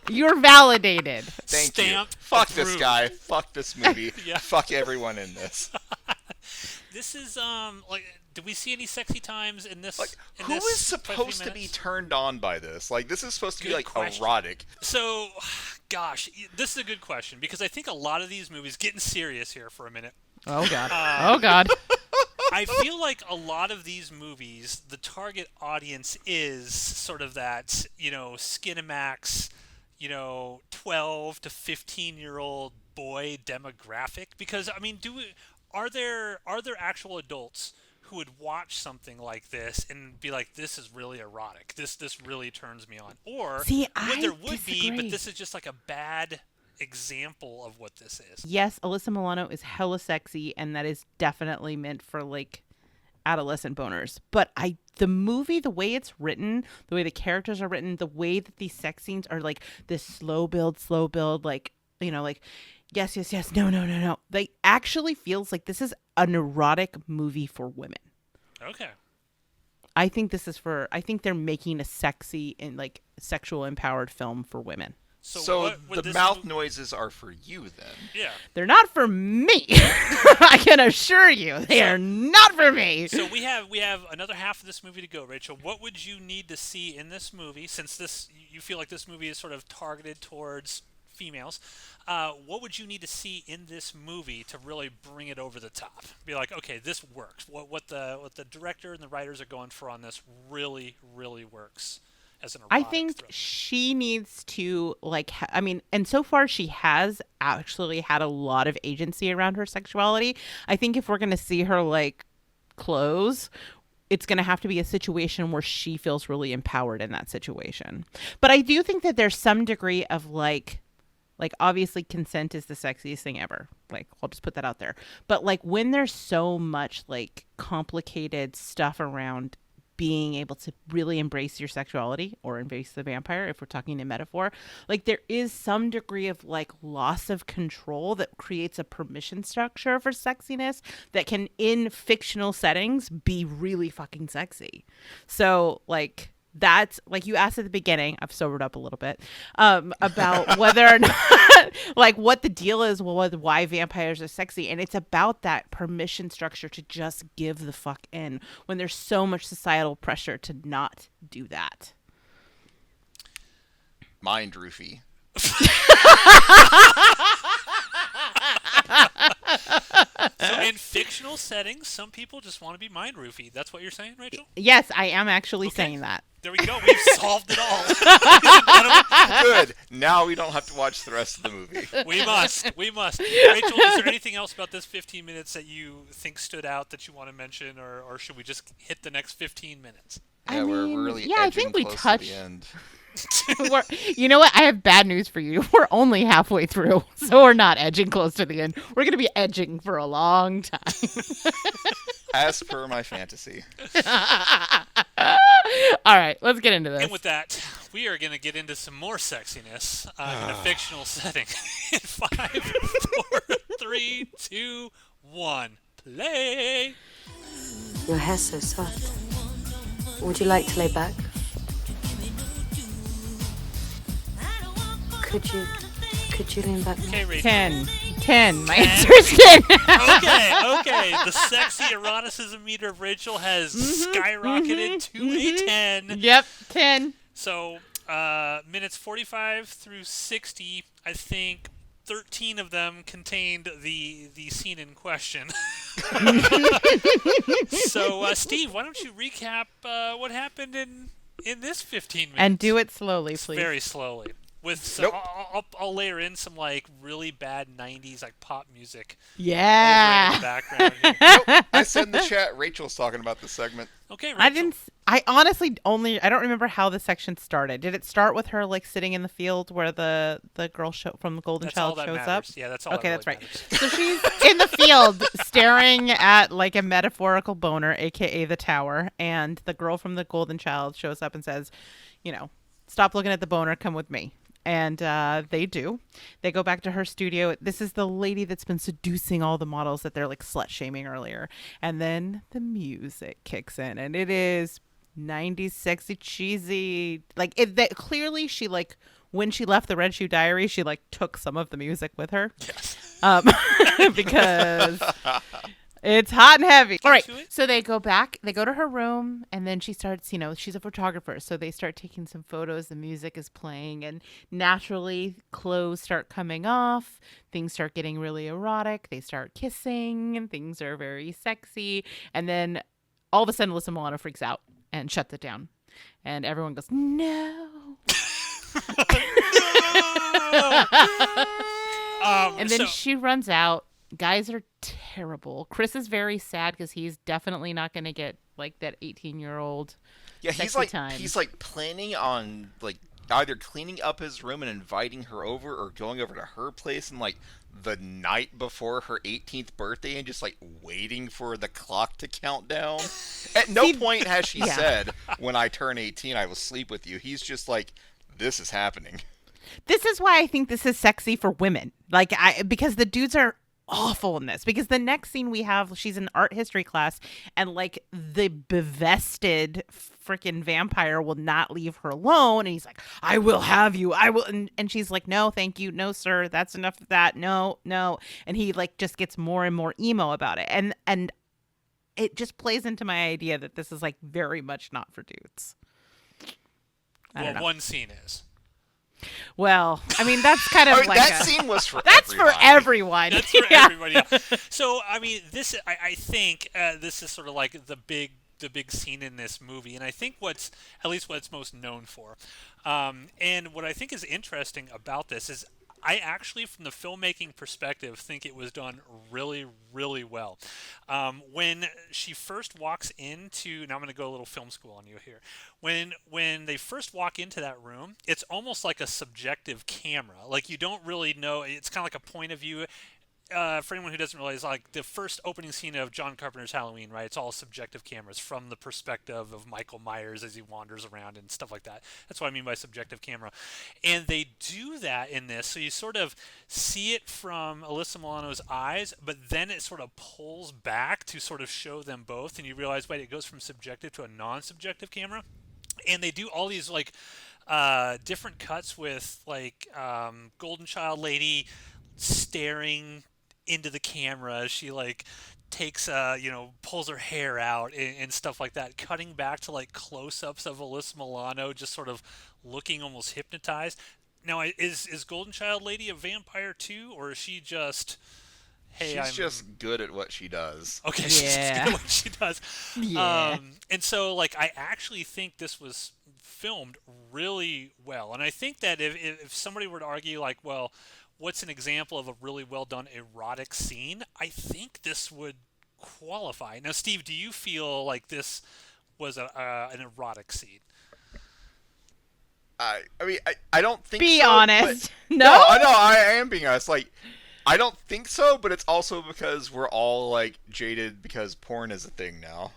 You're validated. Thank Stamp you. Fuck approved. this guy. Fuck this movie. Yeah. Fuck everyone in this. This is like, did we see any sexy times in this? Like, in who this is supposed to be turned on by this? Like, this is supposed to be, Good like, question. erotic. So, gosh, this is a good question because I think a lot of these movies, getting serious here for a minute. Oh, God. Oh, God. I feel like a lot of these movies, the target audience is sort of that, Skinamax, 12 to 15-year-old boy demographic. Because, I mean, are there actual adults who would watch something like this and be like, this is really erotic. This really turns me on. Or there would be, but this is just like a bad example of what this is. Yes, Alyssa Milano is hella sexy, and that is definitely meant for, like, adolescent boners. But the movie, the way it's written, the way the characters are written, the way that these sex scenes are, like, this slow build, like, like, yes, no. They actually feels like this is an erotic movie for women. Okay. I think they're making a sexy and, like, sexual empowered film for women. So the mouth noises are for you, then? Yeah. They're not for me. I can assure you, they are not for me. So we have another half of this movie to go, Rachel. What would you need to see in this movie, since you feel like this movie is sort of targeted towards females? What would you need to see in this movie to really bring it over the top? Be like, okay, this works. What the director and the writers are going for on this really, really works. I think she needs to, like, and so far she has actually had a lot of agency around her sexuality. I think if we're going to see her, like, close, it's going to have to be a situation where she feels really empowered in that situation. But I do think that there's some degree of, like obviously consent is the sexiest thing ever. Like, I'll just put that out there. But, like, when there's so much, like, complicated stuff around being able to really embrace your sexuality or embrace the vampire, if we're talking in metaphor, like, there is some degree of, like, loss of control that creates a permission structure for sexiness that can, in fictional settings, be really fucking sexy. So, like, that's, like, you asked at the beginning, I've sobered up a little bit, about whether or not, like, what the deal is with why vampires are sexy. And it's about that permission structure to just give the fuck in when there's so much societal pressure to not do that. Mind roofie. So in fictional settings, some people just want to be mind roofied. That's what you're saying, Rachel? Yes, I am actually Okay. saying that. There we go. We've solved it all. Ladies and gentlemen, Good. Now we don't have to watch the rest of the movie. we must. Rachel, is there anything else about this 15 minutes that you think stood out that you want to mention, or should we just hit the next 15 minutes? Yeah, we're really I edging think we close touched. to the end. You know what? I have bad news for you. We're only halfway through, so we're not edging close to the end. We're going to be edging for a long time. As per my fantasy. All right, let's get into this. And with that, we are going to get into some more sexiness in a fictional setting. In 5, 4, 3, 2, 1, play. Your hair's so soft. Would you like to lay back? Could you lean back? Okay, Rachel. 10. My answer is 10. Okay. The sexy eroticism meter of Rachel has skyrocketed to a 10. Yep, 10. So, minutes 45 through 60, I think 13 of them contained the scene in question. So, Steve, why don't you recap what happened in this 15 minutes? And do it slowly, please. Very slowly. With some, Nope. I'll layer in some like really bad 90s like pop music Yeah. over in the background here. Nope. I said in the chat, Rachel's talking about the segment. Okay, Rachel. I didn't. I honestly I don't remember how the section started. Did it start with her like sitting in the field where the girl from the Golden That's all Child that shows matters. up? Yeah, that's all. Okay, that that's really right. matters. So she's in the field staring at like a metaphorical boner, aka the tower, and the girl from the Golden Child shows up and says, stop looking at the boner, come with me. And they do. They go back to her studio. This is the lady that's been seducing all the models that they're like slut shaming earlier. And then the music kicks in, and it is 90s sexy cheesy. Like clearly she like when she left the Red Shoe Diary, she like took some of the music with her. Yes. Because it's hot and heavy. All right. to it. So they go back, they go to her room, and then she starts, she's a photographer. So they start taking some photos. The music is playing, and naturally, clothes start coming off. Things start getting really erotic. They start kissing, and things are very sexy. And then all of a sudden, Alyssa Milano freaks out and shuts it down. And everyone goes, no. And then she runs out. Guys are terrible. Chris is very sad because he's definitely not going to get like that 18-year-old. Yeah, time. he's like planning on like either cleaning up his room and inviting her over, or going over to her place and like the night before her 18th birthday and just like waiting for the clock to count down. At no point has she said, "When I turn 18, I will sleep with you." He's just like, "This is happening." This is why I think this is sexy for women. Because the dudes are awful in this, because the next scene we have, she's in art history class, and like the bevested freaking vampire will not leave her alone, and he's like, I will have you, I will, and she's like, no thank you, no sir, that's enough of that, no, and he like just gets more and more emo about it, and it just plays into my idea that this is like very much not for dudes. I don't know. One scene is. Well, I mean, that's kind of like that scene was for that's everybody. for everyone. That's for everybody. Yeah. So I mean, I think this is sort of like the big scene in this movie, and I think what's most known for, and what I think is interesting about this is, I actually, from the filmmaking perspective, think it was done really, really well. When she first walks into, now I'm going to go a little film school on you here. When they first walk into that room, it's almost like a subjective camera. Like, you don't really know. It's kind of like a point of view. For anyone who doesn't realize, like the first opening scene of John Carpenter's Halloween, right? It's all subjective cameras from the perspective of Michael Myers as he wanders around and stuff like that. That's what I mean by subjective camera. And they do that in this, so you sort of see it from Alyssa Milano's eyes, but then it sort of pulls back to sort of show them both, and you realize, wait, it goes from subjective to a non-subjective camera. And they do all these like different cuts with like Golden Child lady staring into the camera. She like takes pulls her hair out and stuff like that, cutting back to like close-ups of Alyssa Milano just sort of looking almost hypnotized. Now, is Golden Child lady a vampire too, or is she just hey, She's just good at what she does. Okay, she's just Yeah. good at what she does. Yeah. And so, like, I actually think this was filmed really well. And I think that if somebody were to argue, like, well, what's an example of a really well done erotic scene? I think this would qualify. Now, Steve, do you feel like this was an erotic scene? I mean, I don't think Be so. honest. But, No? I am being honest. Like, I don't think so, but it's also because we're all, like, jaded because porn is a thing now.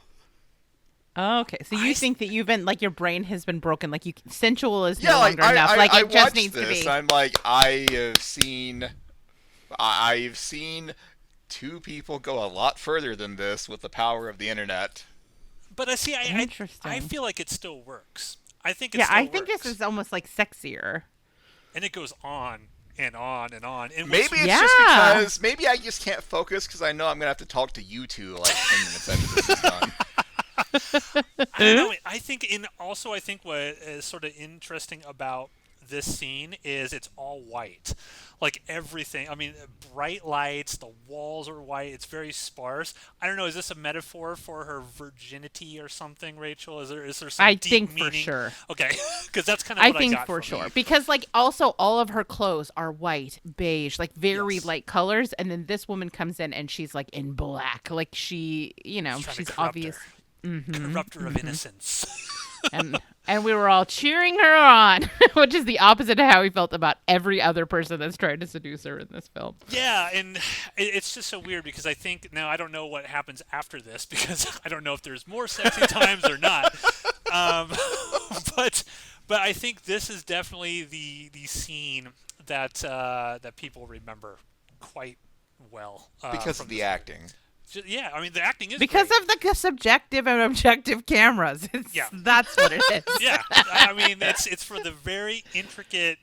Okay, so you think that you've been like your brain has been broken, like sensual is Yeah, no like, longer enough, like I it just watched needs this, to be. I'm like, I've seen two people go a lot further than this with the power of the internet. But I Interesting. feel like it still works. I think it Yeah, still I think works. this is almost like sexier. And it goes on and on and on. And Maybe it's just because maybe I just can't focus because I know I'm gonna have to talk to you two like 10 minutes after this is done. I don't know. I think what is sort of interesting about this scene is it's all white. Like everything. I mean, bright lights, the walls are white, it's very sparse. I don't know, is this a metaphor for her virginity or something, Rachel? Is there some I deep think meaning? for sure. Okay, because that's kind of what I think got for from sure it. because like also all of her clothes are white, beige, like very Yes. light colors, and then this woman comes in and she's like in black, like she, Trying to she's corrupt obvious. her. Corrupter of innocence. And we were all cheering her on, which is the opposite of how we felt about every other person that's tried to seduce her in this film. Yeah, and it's just so weird because I think now I don't know what happens after this because I don't know if there's more sexy times or not. But I think this is definitely the scene that that people remember quite well Because from of the this acting. movie. Yeah, I mean the acting is Because great. of the subjective and objective cameras. Yeah. That's what it is. Yeah, I mean it's for the very intricate,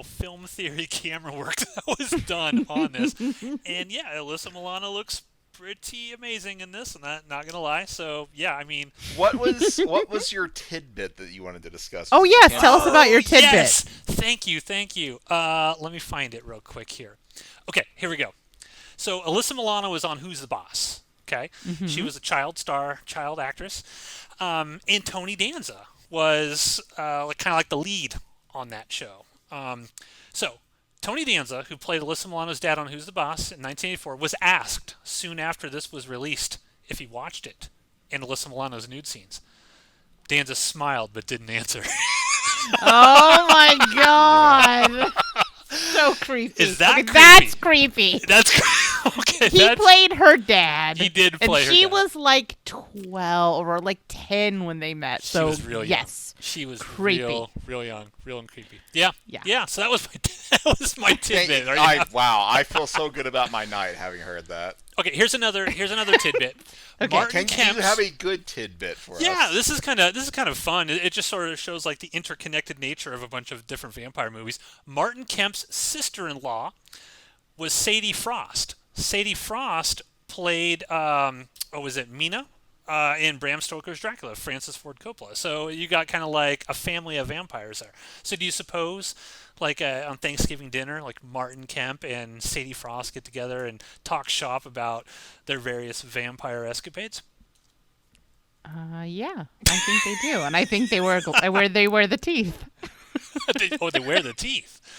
film theory camera work that was done on this. And yeah, Alyssa Milano looks pretty amazing in this, and not gonna lie. So yeah, I mean, What was your tidbit that you wanted to discuss? Oh yes, tell us about your tidbit. Yes, thank you. Let me find it real quick here. Okay, here we go. So Alyssa Milano was on Who's the Boss? Okay, she was a child actress, and Tony Danza was kind of like the lead on that show. So Tony Danza, who played Alyssa Milano's dad on Who's the Boss in 1984, was asked soon after this was released if he watched it and Alyssa Milano's nude scenes. Danza smiled but didn't answer. Oh my god. So creepy. Is that creepy? That's creepy. That's okay. He played her dad. He did play and her she dad. was like 12 or like 10 when they met. She So was real young. yes. She was Creepy. real young, real and creepy. Yeah. Yeah. So that was my tidbit. Are you happy? Wow, I feel so good about my night having heard that. Okay, here's another tidbit. Martin Can you Kemp's- have a good tidbit for us? Yeah, this is kind of fun. It just sort of shows like the interconnected nature of a bunch of different vampire movies. Martin Kemp's sister-in-law was Sadie Frost. Sadie Frost played was it Mina in Bram Stoker's Dracula, Francis Ford Coppola. So you got kind of like a family of vampires there. So do you suppose like on Thanksgiving dinner, like Martin Kemp and Sadie Frost get together and talk shop about their various vampire escapades? Yeah, I think they do, and I think they wear the teeth. They wear the teeth.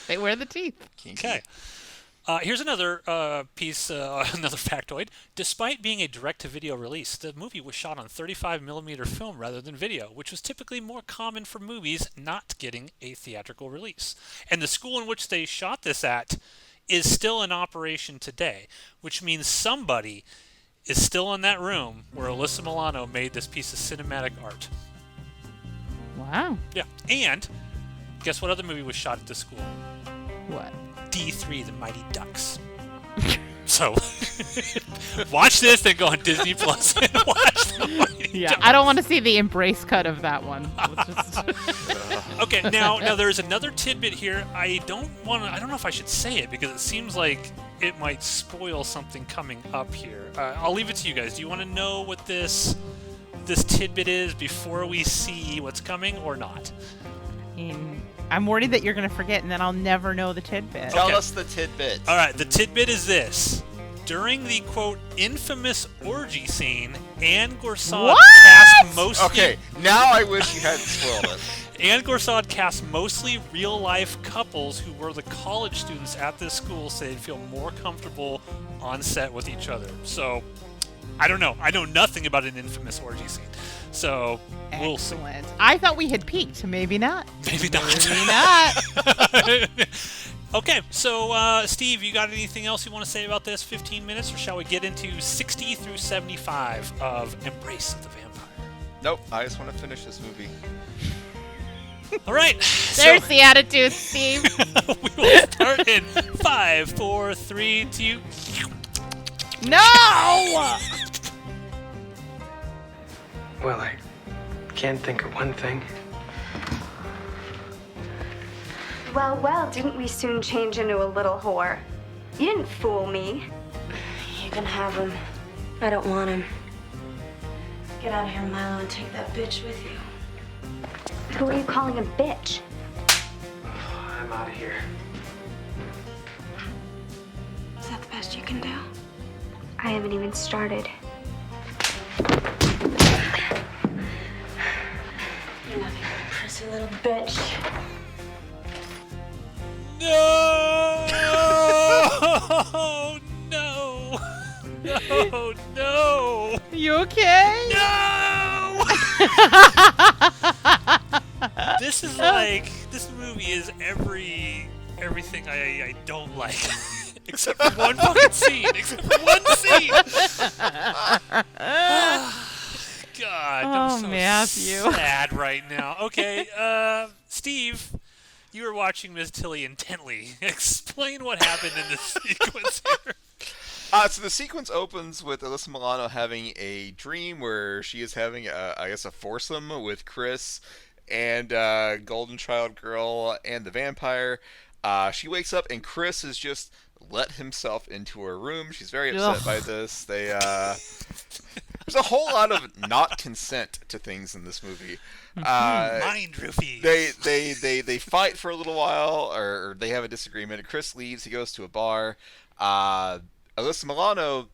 They wear the teeth. Okay. Here's another piece, another factoid. Despite being a direct-to-video release, the movie was shot on 35mm film rather than video, which was typically more common for movies not getting a theatrical release. And the school in which they shot this at is still in operation today, which means somebody is still in that room where Alyssa Milano made this piece of cinematic art. Wow. Yeah. And guess what other movie was shot at this school? What? D3, The Mighty Ducks. So, watch this, then go on Disney Plus and watch The Mighty Yeah, Ducks. I don't want to see the embrace cut of that one. Let's just... Okay, now there's another tidbit here. I don't know if I should say it because it seems like it might spoil something coming up here. I'll leave it to you guys. Do you want to know what this tidbit is before we see what's coming or not? I'm worried that you're going to forget, and then I'll never know the tidbit. Tell Okay. us the tidbit. All right, the tidbit is this. During the, quote, infamous orgy scene, Anne Gorsad What? cast mostly... Okay, now I wish you hadn't spoiled it. Anne Gorsad cast mostly real-life couples who were the college students at this school so they'd feel more comfortable on set with each other. So, I don't know. I know nothing about an infamous orgy scene. So, we'll see. Excellent. I thought we had peaked. Maybe not. Maybe not. Maybe not. Okay, so Steve, you got anything else you want to say about this 15 minutes, or shall we get into 60 through 75 of Embrace of the Vampire? Nope, I just want to finish this movie. All right. There's the attitude, Steve. We will start in 5, 4, 3, 2. No! Well, I can't think of one thing. Well, well, didn't we soon change into a little whore? You didn't fool me. You can have him. I don't want him. Get out of here, Milo, and take that bitch with you. Who are you calling a bitch? I'm out of here. Is that the best you can do? I haven't even started. You're nothing but a prissy little bitch. No! No! No! No! You okay? No! This is like, this movie is everything I don't like. Except for one fucking scene. Except for one scene. God, I'm Oh, so Matthew. sad right now. Okay, Steve, you were watching Ms. Tilly intently. Explain what happened in this sequence here. So the sequence opens with Alyssa Milano having a dream where she is having, a foursome with Chris and Golden Child Girl and the vampire. She wakes up and Chris has just let himself into her room. She's very upset by this. There's a whole lot of not consent to things in this movie. Mind roofies. They fight for a little while, or they have a disagreement. Chris leaves. He goes to a bar. Alyssa Milano,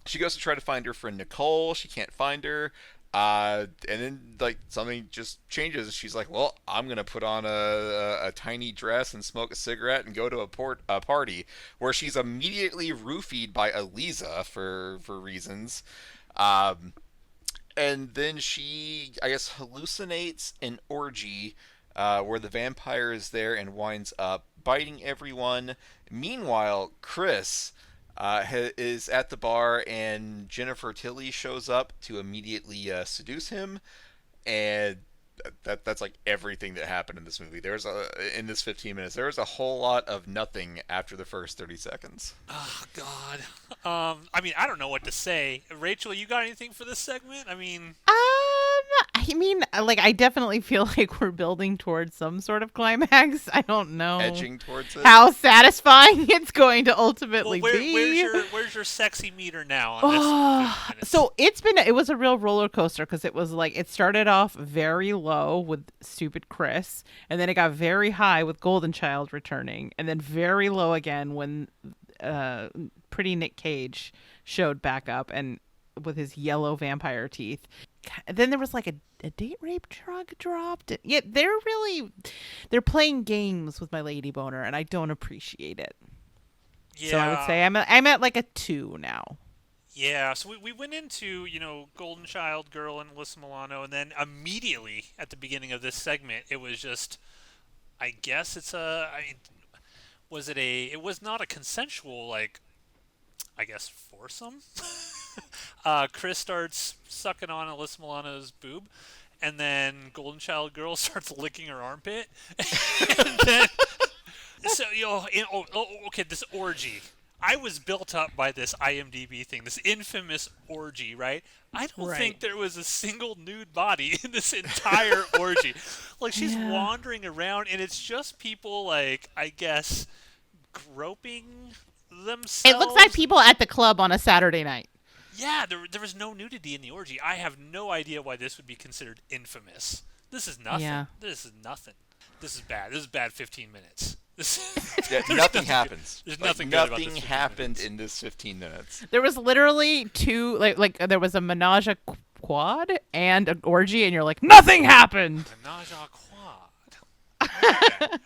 she goes to try to find her friend Nicole. She can't find her. And then, like, something just changes. She's like, well, I'm going to put on a tiny dress and smoke a cigarette and go to a party, where she's immediately roofied by Eliza for reasons. And then she, I guess, hallucinates an orgy where the vampire is there and winds up biting everyone. Meanwhile, Chris is at the bar, and Jennifer Tilly shows up to immediately seduce him, and that's like everything that happened in this movie. In this 15 minutes, there's a whole lot of nothing after the first 30 seconds. Oh, God. I mean, I don't know what to say. Rachel, you got anything for this segment? I definitely feel like we're building towards some sort of climax. I don't know Edging towards it. how satisfying it's going to ultimately be. Where's your sexy meter now on this 15 minutes? So it was a real roller coaster, because it was like, it started off very low with stupid Chris, and then it got very high with Golden Child returning, and then very low again when pretty Nick Cage showed back up and with his yellow vampire teeth. Then there was like a date rape drug dropped. Yeah, they're playing games with my lady boner, and I don't appreciate it. Yeah. So I would say I'm at like a 2 now. Yeah, so we went into, Golden Child Girl and Alyssa Milano, and then immediately at the beginning of this segment, it was just, I guess it's it was not a consensual, like, I guess, foursome? Chris starts sucking on Alyssa Milano's boob, and then Golden Child Girl starts licking her armpit. And then, okay, this orgy. I was built up by this IMDb thing, this infamous orgy, right? I don't think there was a single nude body in this entire orgy. Like, she's wandering around, and it's just people, like, I guess, groping themselves. It looks like people at the club on a Saturday night. Yeah, there was no nudity in the orgy. I have no idea why this would be considered infamous. This is nothing. Yeah. This is nothing. This is bad. This is bad 15 minutes. Yeah, nothing happens. There's Like, nothing good about nothing this 15 happened minutes. in this 15 minutes. There was literally two, like there was a menage a quad and an orgy, and you're like, nothing happened. Menage a quad.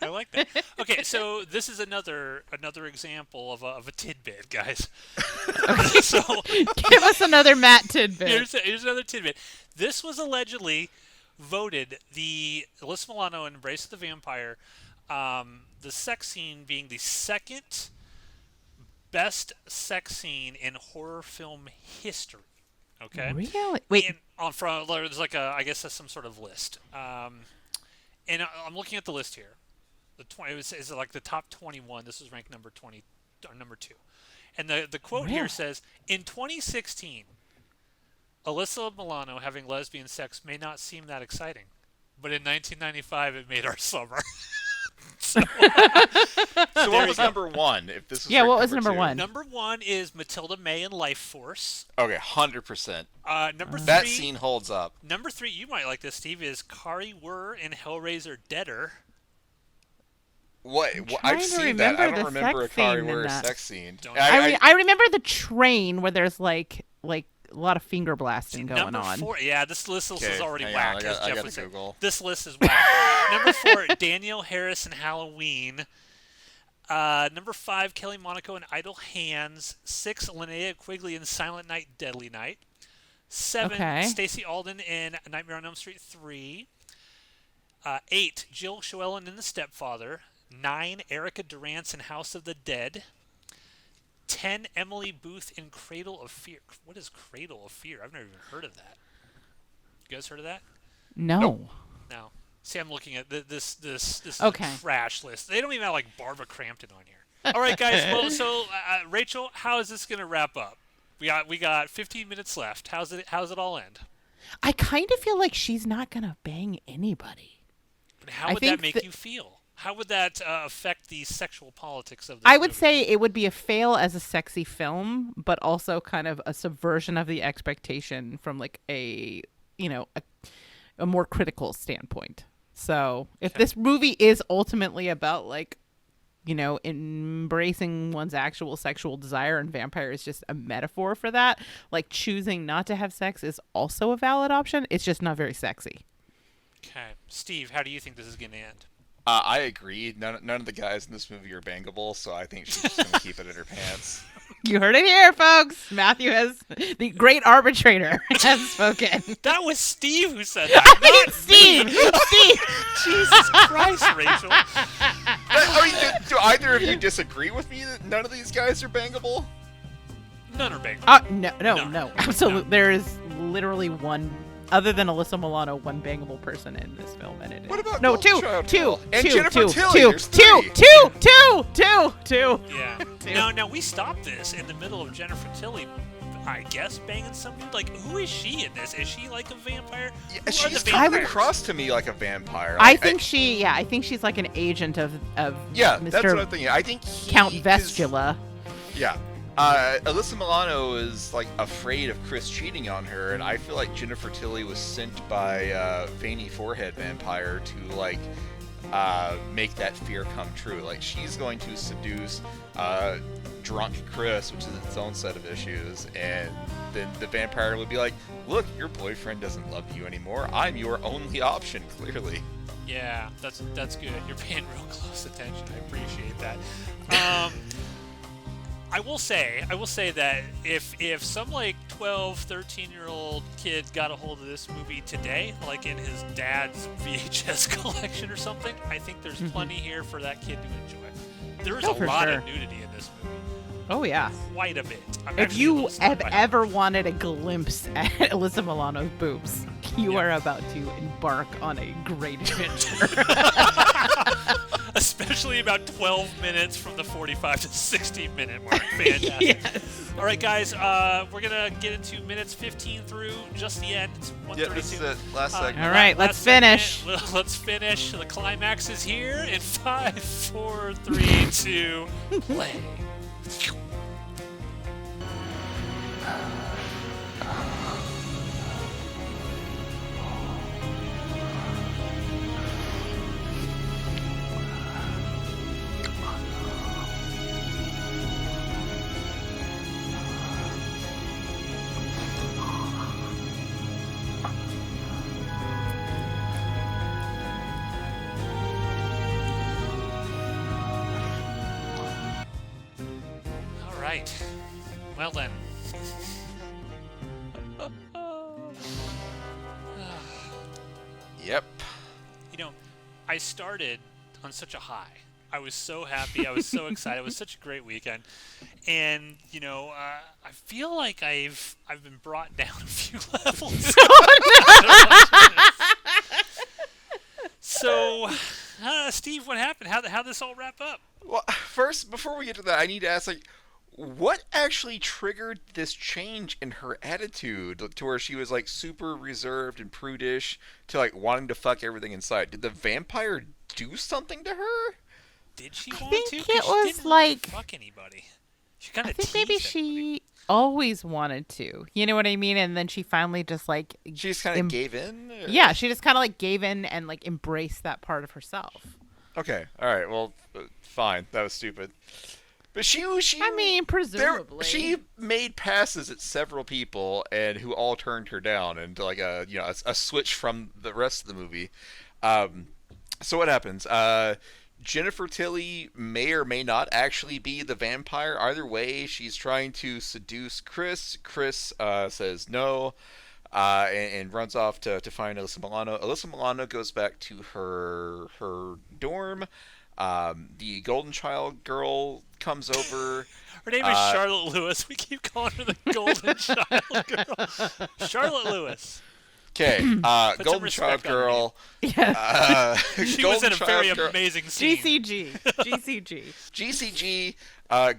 I like that. Okay, so this is another example of a tidbit, guys. So Give us another Matt tidbit. here's another tidbit. This was allegedly voted the Alyssa Milano in Embrace of the Vampire, the sex scene being the second best sex scene in horror film history. Okay. Really? Wait. And there's like I guess that's some sort of list. And I'm looking at the list here. Is like the top 21. This is ranked number 20 or number 2. And the quote here Really? says, in 2016, Alyssa Milano having lesbian sex may not seem that exciting, but in 1995 it made our summer. So what was number 1? If this was Yeah, ranked what was number 2? 1? Number 1 is Matilda May in Life Force. Okay, 100%. Number 3. That scene holds up. Number 3, you might like this, Steve, is Kari Wurr in Hellraiser Deader. What? trying I've to seen that. I remember don't the remember a sex Kari scene in Wurr that. sex scene. Don't- I remember the train where there's like a lot of finger blasting going Number on. 4, yeah, this list Okay, is already hang whack, on, as I Jeff gotta would say. Google. This list is whack. Number 4, Danielle Harris in Halloween. Number 5, Kelly Monaco in Idle Hands. 6, Linnea Quigley in Silent Night, Deadly Night. 7, Okay. Stacey Alden in Nightmare on Elm Street 3. 8, Jill Schoelen in The Stepfather. 9, Erica Durance in House of the Dead. 10, Emily Booth in Cradle of Fear. What is Cradle of Fear? I've never even heard of that. You guys heard of that? No. Nope. No. See, I'm looking at this is Okay. a trash list. They don't even have like Barbara Crampton on here. All right, guys. Well, so Rachel, how is this gonna wrap up? We got 15 minutes left. How's it all end? I kind of feel like she's not gonna bang anybody. But how I would that think make that- you feel? How would that affect the sexual politics of this I would movie? say it would be a fail as a sexy film, but also kind of a subversion of the expectation from like a more critical standpoint. So if this movie is ultimately about like, embracing one's actual sexual desire and vampire is just a metaphor for that, like choosing not to have sex is also a valid option. It's just not very sexy. Okay, Steve, how do you think this is gonna end? I agree. None of the guys in this movie are bangable, so I think she's just gonna keep it in her pants. You heard it here, folks. Matthew the great arbitrator, has spoken. That was Steve who said that. Not Steve! Steve! Jesus Christ, Rachel. I mean, do either of you disagree with me that none of these guys are bangable? None are bangable. No. Absolutely. There is literally one, other than Alyssa Milano, one bangable person in this film, and it is. What about No, Golden two. Child Two. Girl? And Two. Jennifer Two. Tilly, Two. there's Two. three. Two. Yeah. Now we stopped this in the middle of Jennifer Tilly, I guess, banging some dude. Like, who is she in this? Is she like a vampire? Yeah, Who are she's the coming vampires? across to me like a vampire. I Like, think she's like an agent of Yeah, Mr. that's what I'm thinking. I think Count is- Vestula. Yeah. Alyssa Milano is like afraid of Chris cheating on her, and I feel like Jennifer Tilly was sent by Veiny Forehead Vampire to like make that fear come true. Like she's going to seduce drunk Chris, which is its own set of issues, and then the vampire would be like, "Look, your boyfriend doesn't love you anymore. I'm your only option, clearly." Yeah, that's good. You're paying real close attention. I appreciate that. I will say that if some like 12, 13-year-old kid got a hold of this movie today, like in his dad's VHS collection or something, I think there's plenty here for that kid to enjoy. There is a For lot sure. of nudity in this movie. Oh yeah. Quite a bit. I'm If actually a you little stunned have by it. ever wanted a glimpse at Alyssa Milano's boobs, you are about to embark on a great adventure. Especially about 12 minutes from the 45 to 60 minute mark. Fantastic. Yes. All right, guys, we're going to get into minutes 15 through just the end. It's 1:32. Yeah, this is it. Last segment. All right, let's finish. Let's finish. The climax is here in 5, 4, 3, 2, play. right. Well then. Yep. You know, I started on such a high. I was so happy. I was so excited. It was such a great weekend, and I feel like I've been brought down a few levels. So, Steve, what happened? How this all wrap up? Well, first, before we get to that, I need to ask, like, what actually triggered this change in her attitude to where she was, like, super reserved and prudish to, like, wanting to fuck everything in sight? Did the vampire do something to her? Did she I want think to? 'Cause it she was didn't like- fuck anybody. She kind I of think maybe she always wanted to. You know what I mean? And then she finally just like She just kind of gave in? Or- Yeah, she just kind of like gave in and like embraced that part of herself. Okay, alright, well, fine. That was stupid. But she I mean, presumably. she made passes at several people and who all turned her down, and like a switch from the rest of the movie. So what happens? Jennifer Tilly may or may not actually be the vampire. Either way, she's trying to seduce Chris. Chris says no, and runs off to find Alyssa Milano. Alyssa Milano goes back to her dorm. The Golden Child girl comes over. Her name is Charlotte Lewis. We keep calling her the Golden Child girl. Charlotte Lewis. Okay, Golden Child girl. Yeah. She Golden was in a very Child girl. amazing scene. GCG.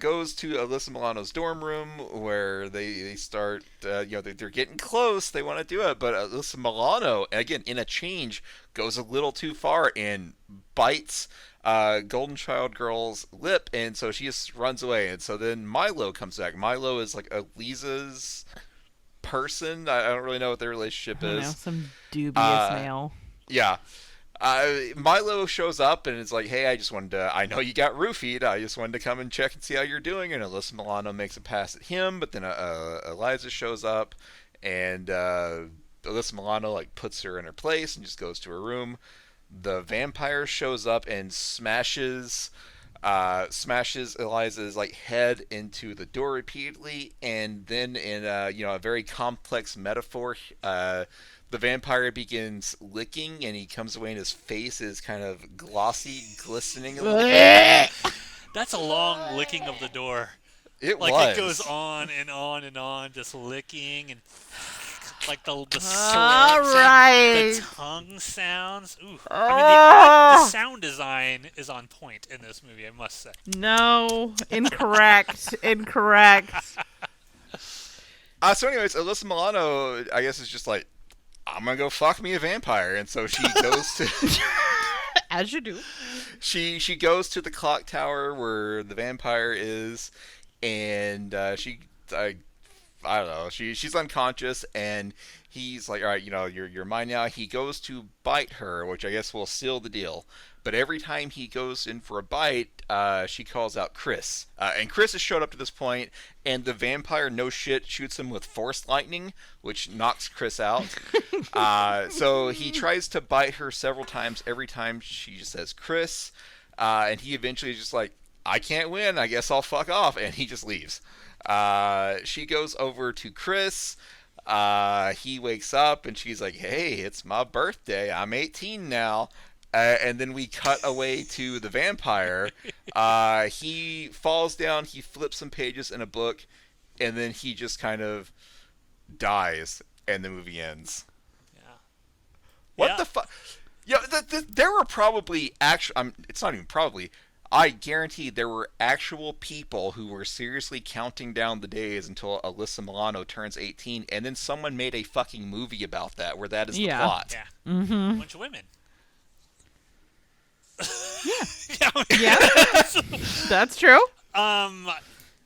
Goes to Alyssa Milano's dorm room where they start, they're getting close. They want to do it, but Alyssa Milano, again, in a change, goes a little too far and bites Golden Child girl's lip, and so she just runs away. And so then Milo comes back. Milo is like Elisa's person. I don't really know what their relationship is. Some dubious male. Yeah. Milo shows up and is like, hey, I know you got roofied. I just wanted to come and check and see how you're doing. And Alyssa Milano makes a pass at him, but then Eliza shows up and Alyssa Milano like puts her in her place and just goes to her room. The vampire shows up and smashes Eliza's like head into the door repeatedly, and then in a very complex metaphor, the vampire begins licking, and he comes away and his face is kind of glossy, glistening a little bit. That's a long licking of the door. It goes on and on and on, just licking and like the All right. The tongue sounds. Ooh. I mean, the sound design is on point in this movie, I must say. No, incorrect. So anyways, Alyssa Milano, I guess, is just like, I'm gonna go fuck me a vampire, and so she goes to as you do. She goes to the clock tower where the vampire is, and I don't know. She's unconscious, and he's like, all right, you're mine now. He goes to bite her, which I guess will seal the deal. But every time he goes in for a bite, she calls out Chris. And Chris has showed up to this point, and the vampire, no shit, shoots him with force lightning, which knocks Chris out. So he tries to bite her several times. Every time she just says Chris, and he eventually is just like, I can't win. I guess I'll fuck off. And he just leaves. She goes over to Chris. He wakes up, and she's like, hey, it's my birthday. I'm 18 now. And then we cut away to the vampire. He falls down, he flips some pages in a book, and then he just kind of dies, and the movie ends. Yeah. What the fuck? Yeah, there were probably it's not even probably. I guarantee there were actual people who were seriously counting down the days until Alyssa Milano turns 18, and then someone made a fucking movie about that, where that is the plot. Yeah. Mm-hmm. A bunch of women. Yeah. That's true. All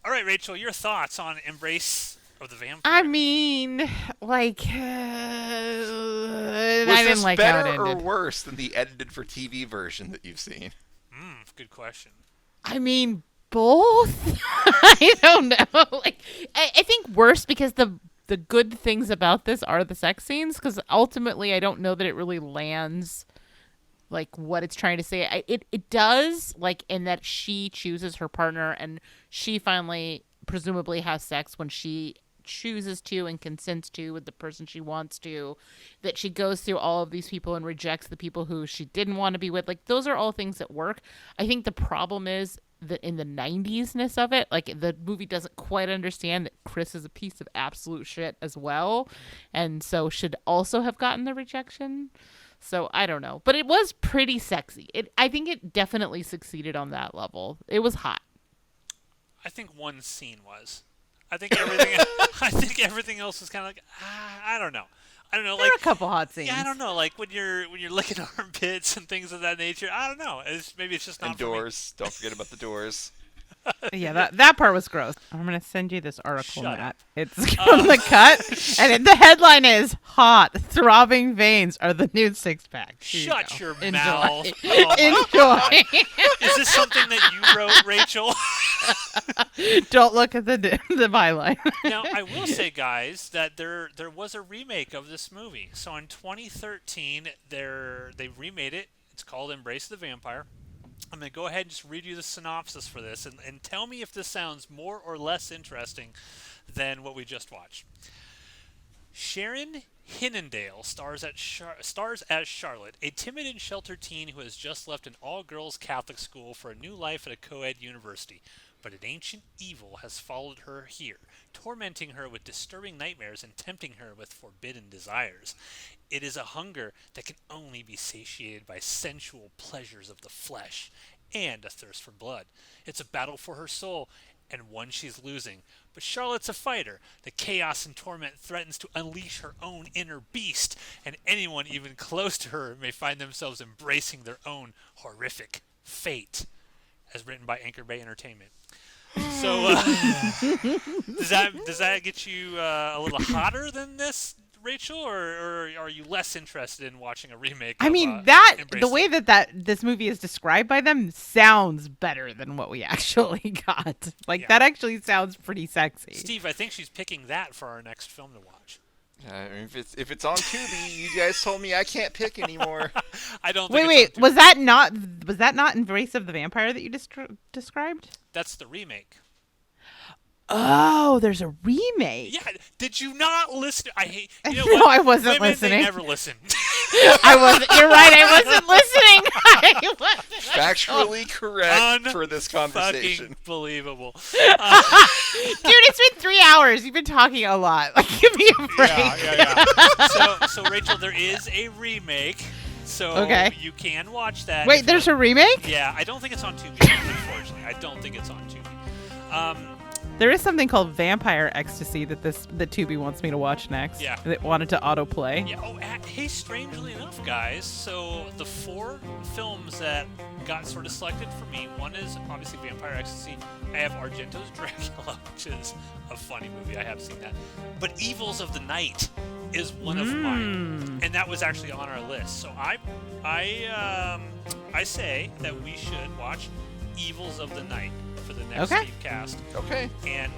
right, Rachel, your thoughts on Embrace of the Vampire? I mean, like, Was I didn't this like how it better or ended. worse than the edited for TV version that you've seen? Good question. I mean, both. I don't know. Like, I think worse because the good things about this are the sex scenes. Because ultimately, I don't know that it really lands like what it's trying to say. It does, like, in that she chooses her partner and she finally presumably has sex when she chooses to and consents to with the person she wants to, that she goes through all of these people and rejects the people who she didn't want to be with. Like, those are all things that work. I think the problem is that in the 90s-ness of it, like, the movie doesn't quite understand that Chris is a piece of absolute shit as well, and so should also have gotten the rejection. So I don't know, but it was pretty sexy. I think it definitely succeeded on that level. It was hot. I think one scene was. I think everything. I think everything else was kind of like, I don't know. I don't know. There Like were a couple hot scenes. Yeah, I don't know. Like when you're licking armpits and things of that nature. I don't know. Maybe it's just not. And doors. Don't forget about the doors. Yeah, that part was gross. I'm gonna send you this article, Shut Matt. up. It's from The Cut, and the headline is "Hot, Throbbing Veins Are the New Six Pack." Shut your Enjoy. mouth. Oh my Enjoy. God. Is this something that you wrote, Rachel? Don't look at the byline. Now, I will say, guys, that there was a remake of this movie. So in 2013, they remade it. It's called Embrace the Vampire. I'm going to go ahead and just read you the synopsis for this and tell me if this sounds more or less interesting than what we just watched. Sharon Hinnendale stars as Charlotte, a timid and sheltered teen who has just left an all-girls Catholic school for a new life at a co-ed university. But an ancient evil has followed her here, tormenting her with disturbing nightmares and tempting her with forbidden desires. It is a hunger that can only be satiated by sensual pleasures of the flesh and a thirst for blood. It's a battle for her soul, and one she's losing. But Charlotte's a fighter. The chaos and torment threatens to unleash her own inner beast, and anyone even close to her may find themselves embracing their own horrific fate. As written by Anchor Bay Entertainment. So, does that get you a little hotter than this, Rachel, or are you less interested in watching a remake? I mean, Embrace the way that this movie is described by them sounds better than what we actually got. Like, Yeah. that actually sounds pretty sexy. Steve, I think she's picking that for our next film to watch. I mean, if it's on Tubi, you guys told me I can't pick anymore. I don't think Wait, it's on was that not Embrace of the Vampire that you described? That's the remake. Oh, there's a remake. Yeah, did you not listen? I hate. You know No, what? I wasn't Women, listening. They never listen. I wasn't. You're right. I wasn't listening. I wasn't. Factually correct for this Fucking conversation. believable. Dude, it's been 3 hours. You've been talking a lot. Like, give me a break. Yeah. So Rachel, there is a remake. So Okay. you can watch that. Wait, there's a remake? Yeah, I don't think it's on Tubi, unfortunately. I don't think it's on Tubi. There is something called Vampire Ecstasy that Tubi wants me to watch next. Yeah. That wanted to autoplay. Yeah. Oh, hey, strangely enough, guys. So the 4 films that got sort of selected for me, one is obviously Vampire Ecstasy. I have Argento's Dracula, which is a funny movie. I have seen that. But Evils of the Night is one of mine, and that was actually on our list. So I say that we should watch Evils of the Night for the next Stevecast. Okay. And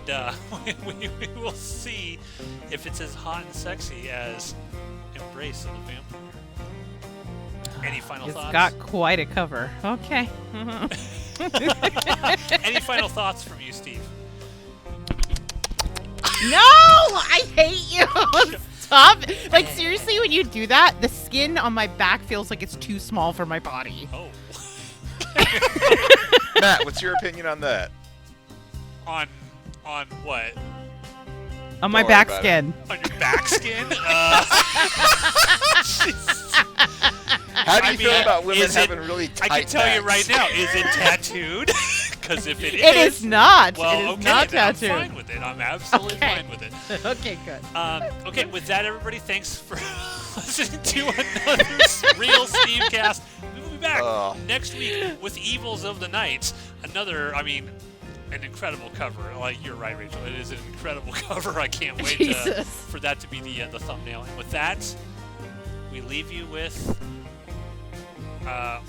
we will see if it's as hot and sexy as Embrace of the Vampire. Any final thoughts? It's got quite a cover. Okay. Any final thoughts from you, Steve? No! I hate you! Stop. Like, seriously, when you do that, the skin on my back feels like it's too small for my body. Oh. Matt, what's your opinion on that? On what? On my Don't worry back about skin. On your back skin? How do you feel about women is it- having really tight I can tell you backs? right now, is it tattooed? Because if it is... It is not. Well, it is okay, not then tattooed. I'm fine with it. I'm absolutely Okay. fine with it. Okay, good. Okay, with that, everybody, thanks for listening to another Real Stevecast. We will be back next week with Evils of the Night. An incredible cover. Like, you're right, Rachel. It is an incredible cover. I can't wait for that to be the thumbnail. And with that, we leave you with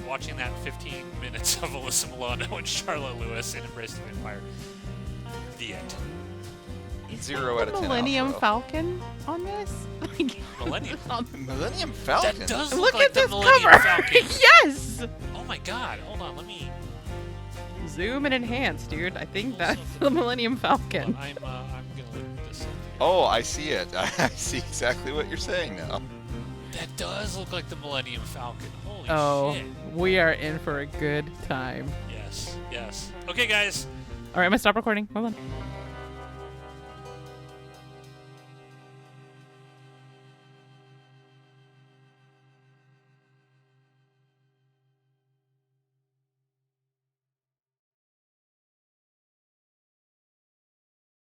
watching that 15 minutes of Alyssa Milano and Charlotte Lewis in Embrace the Vampire. The end. 0 out of 10. Millennium outro. Falcon on this? Millennium. Millennium Falcon. That does Look look like at the this Millennium cover. Falcon. Yes. Oh my god, hold on, let me... Zoom and enhance, dude. I think that's the Millennium Falcon. I'm gonna look this up. Oh, I see it. I see exactly what you're saying now. That does look like the Millennium Falcon. Holy Oh, shit. we are in for a good time. Yes, yes. Okay, guys. All right, I'm gonna stop recording. Hold on.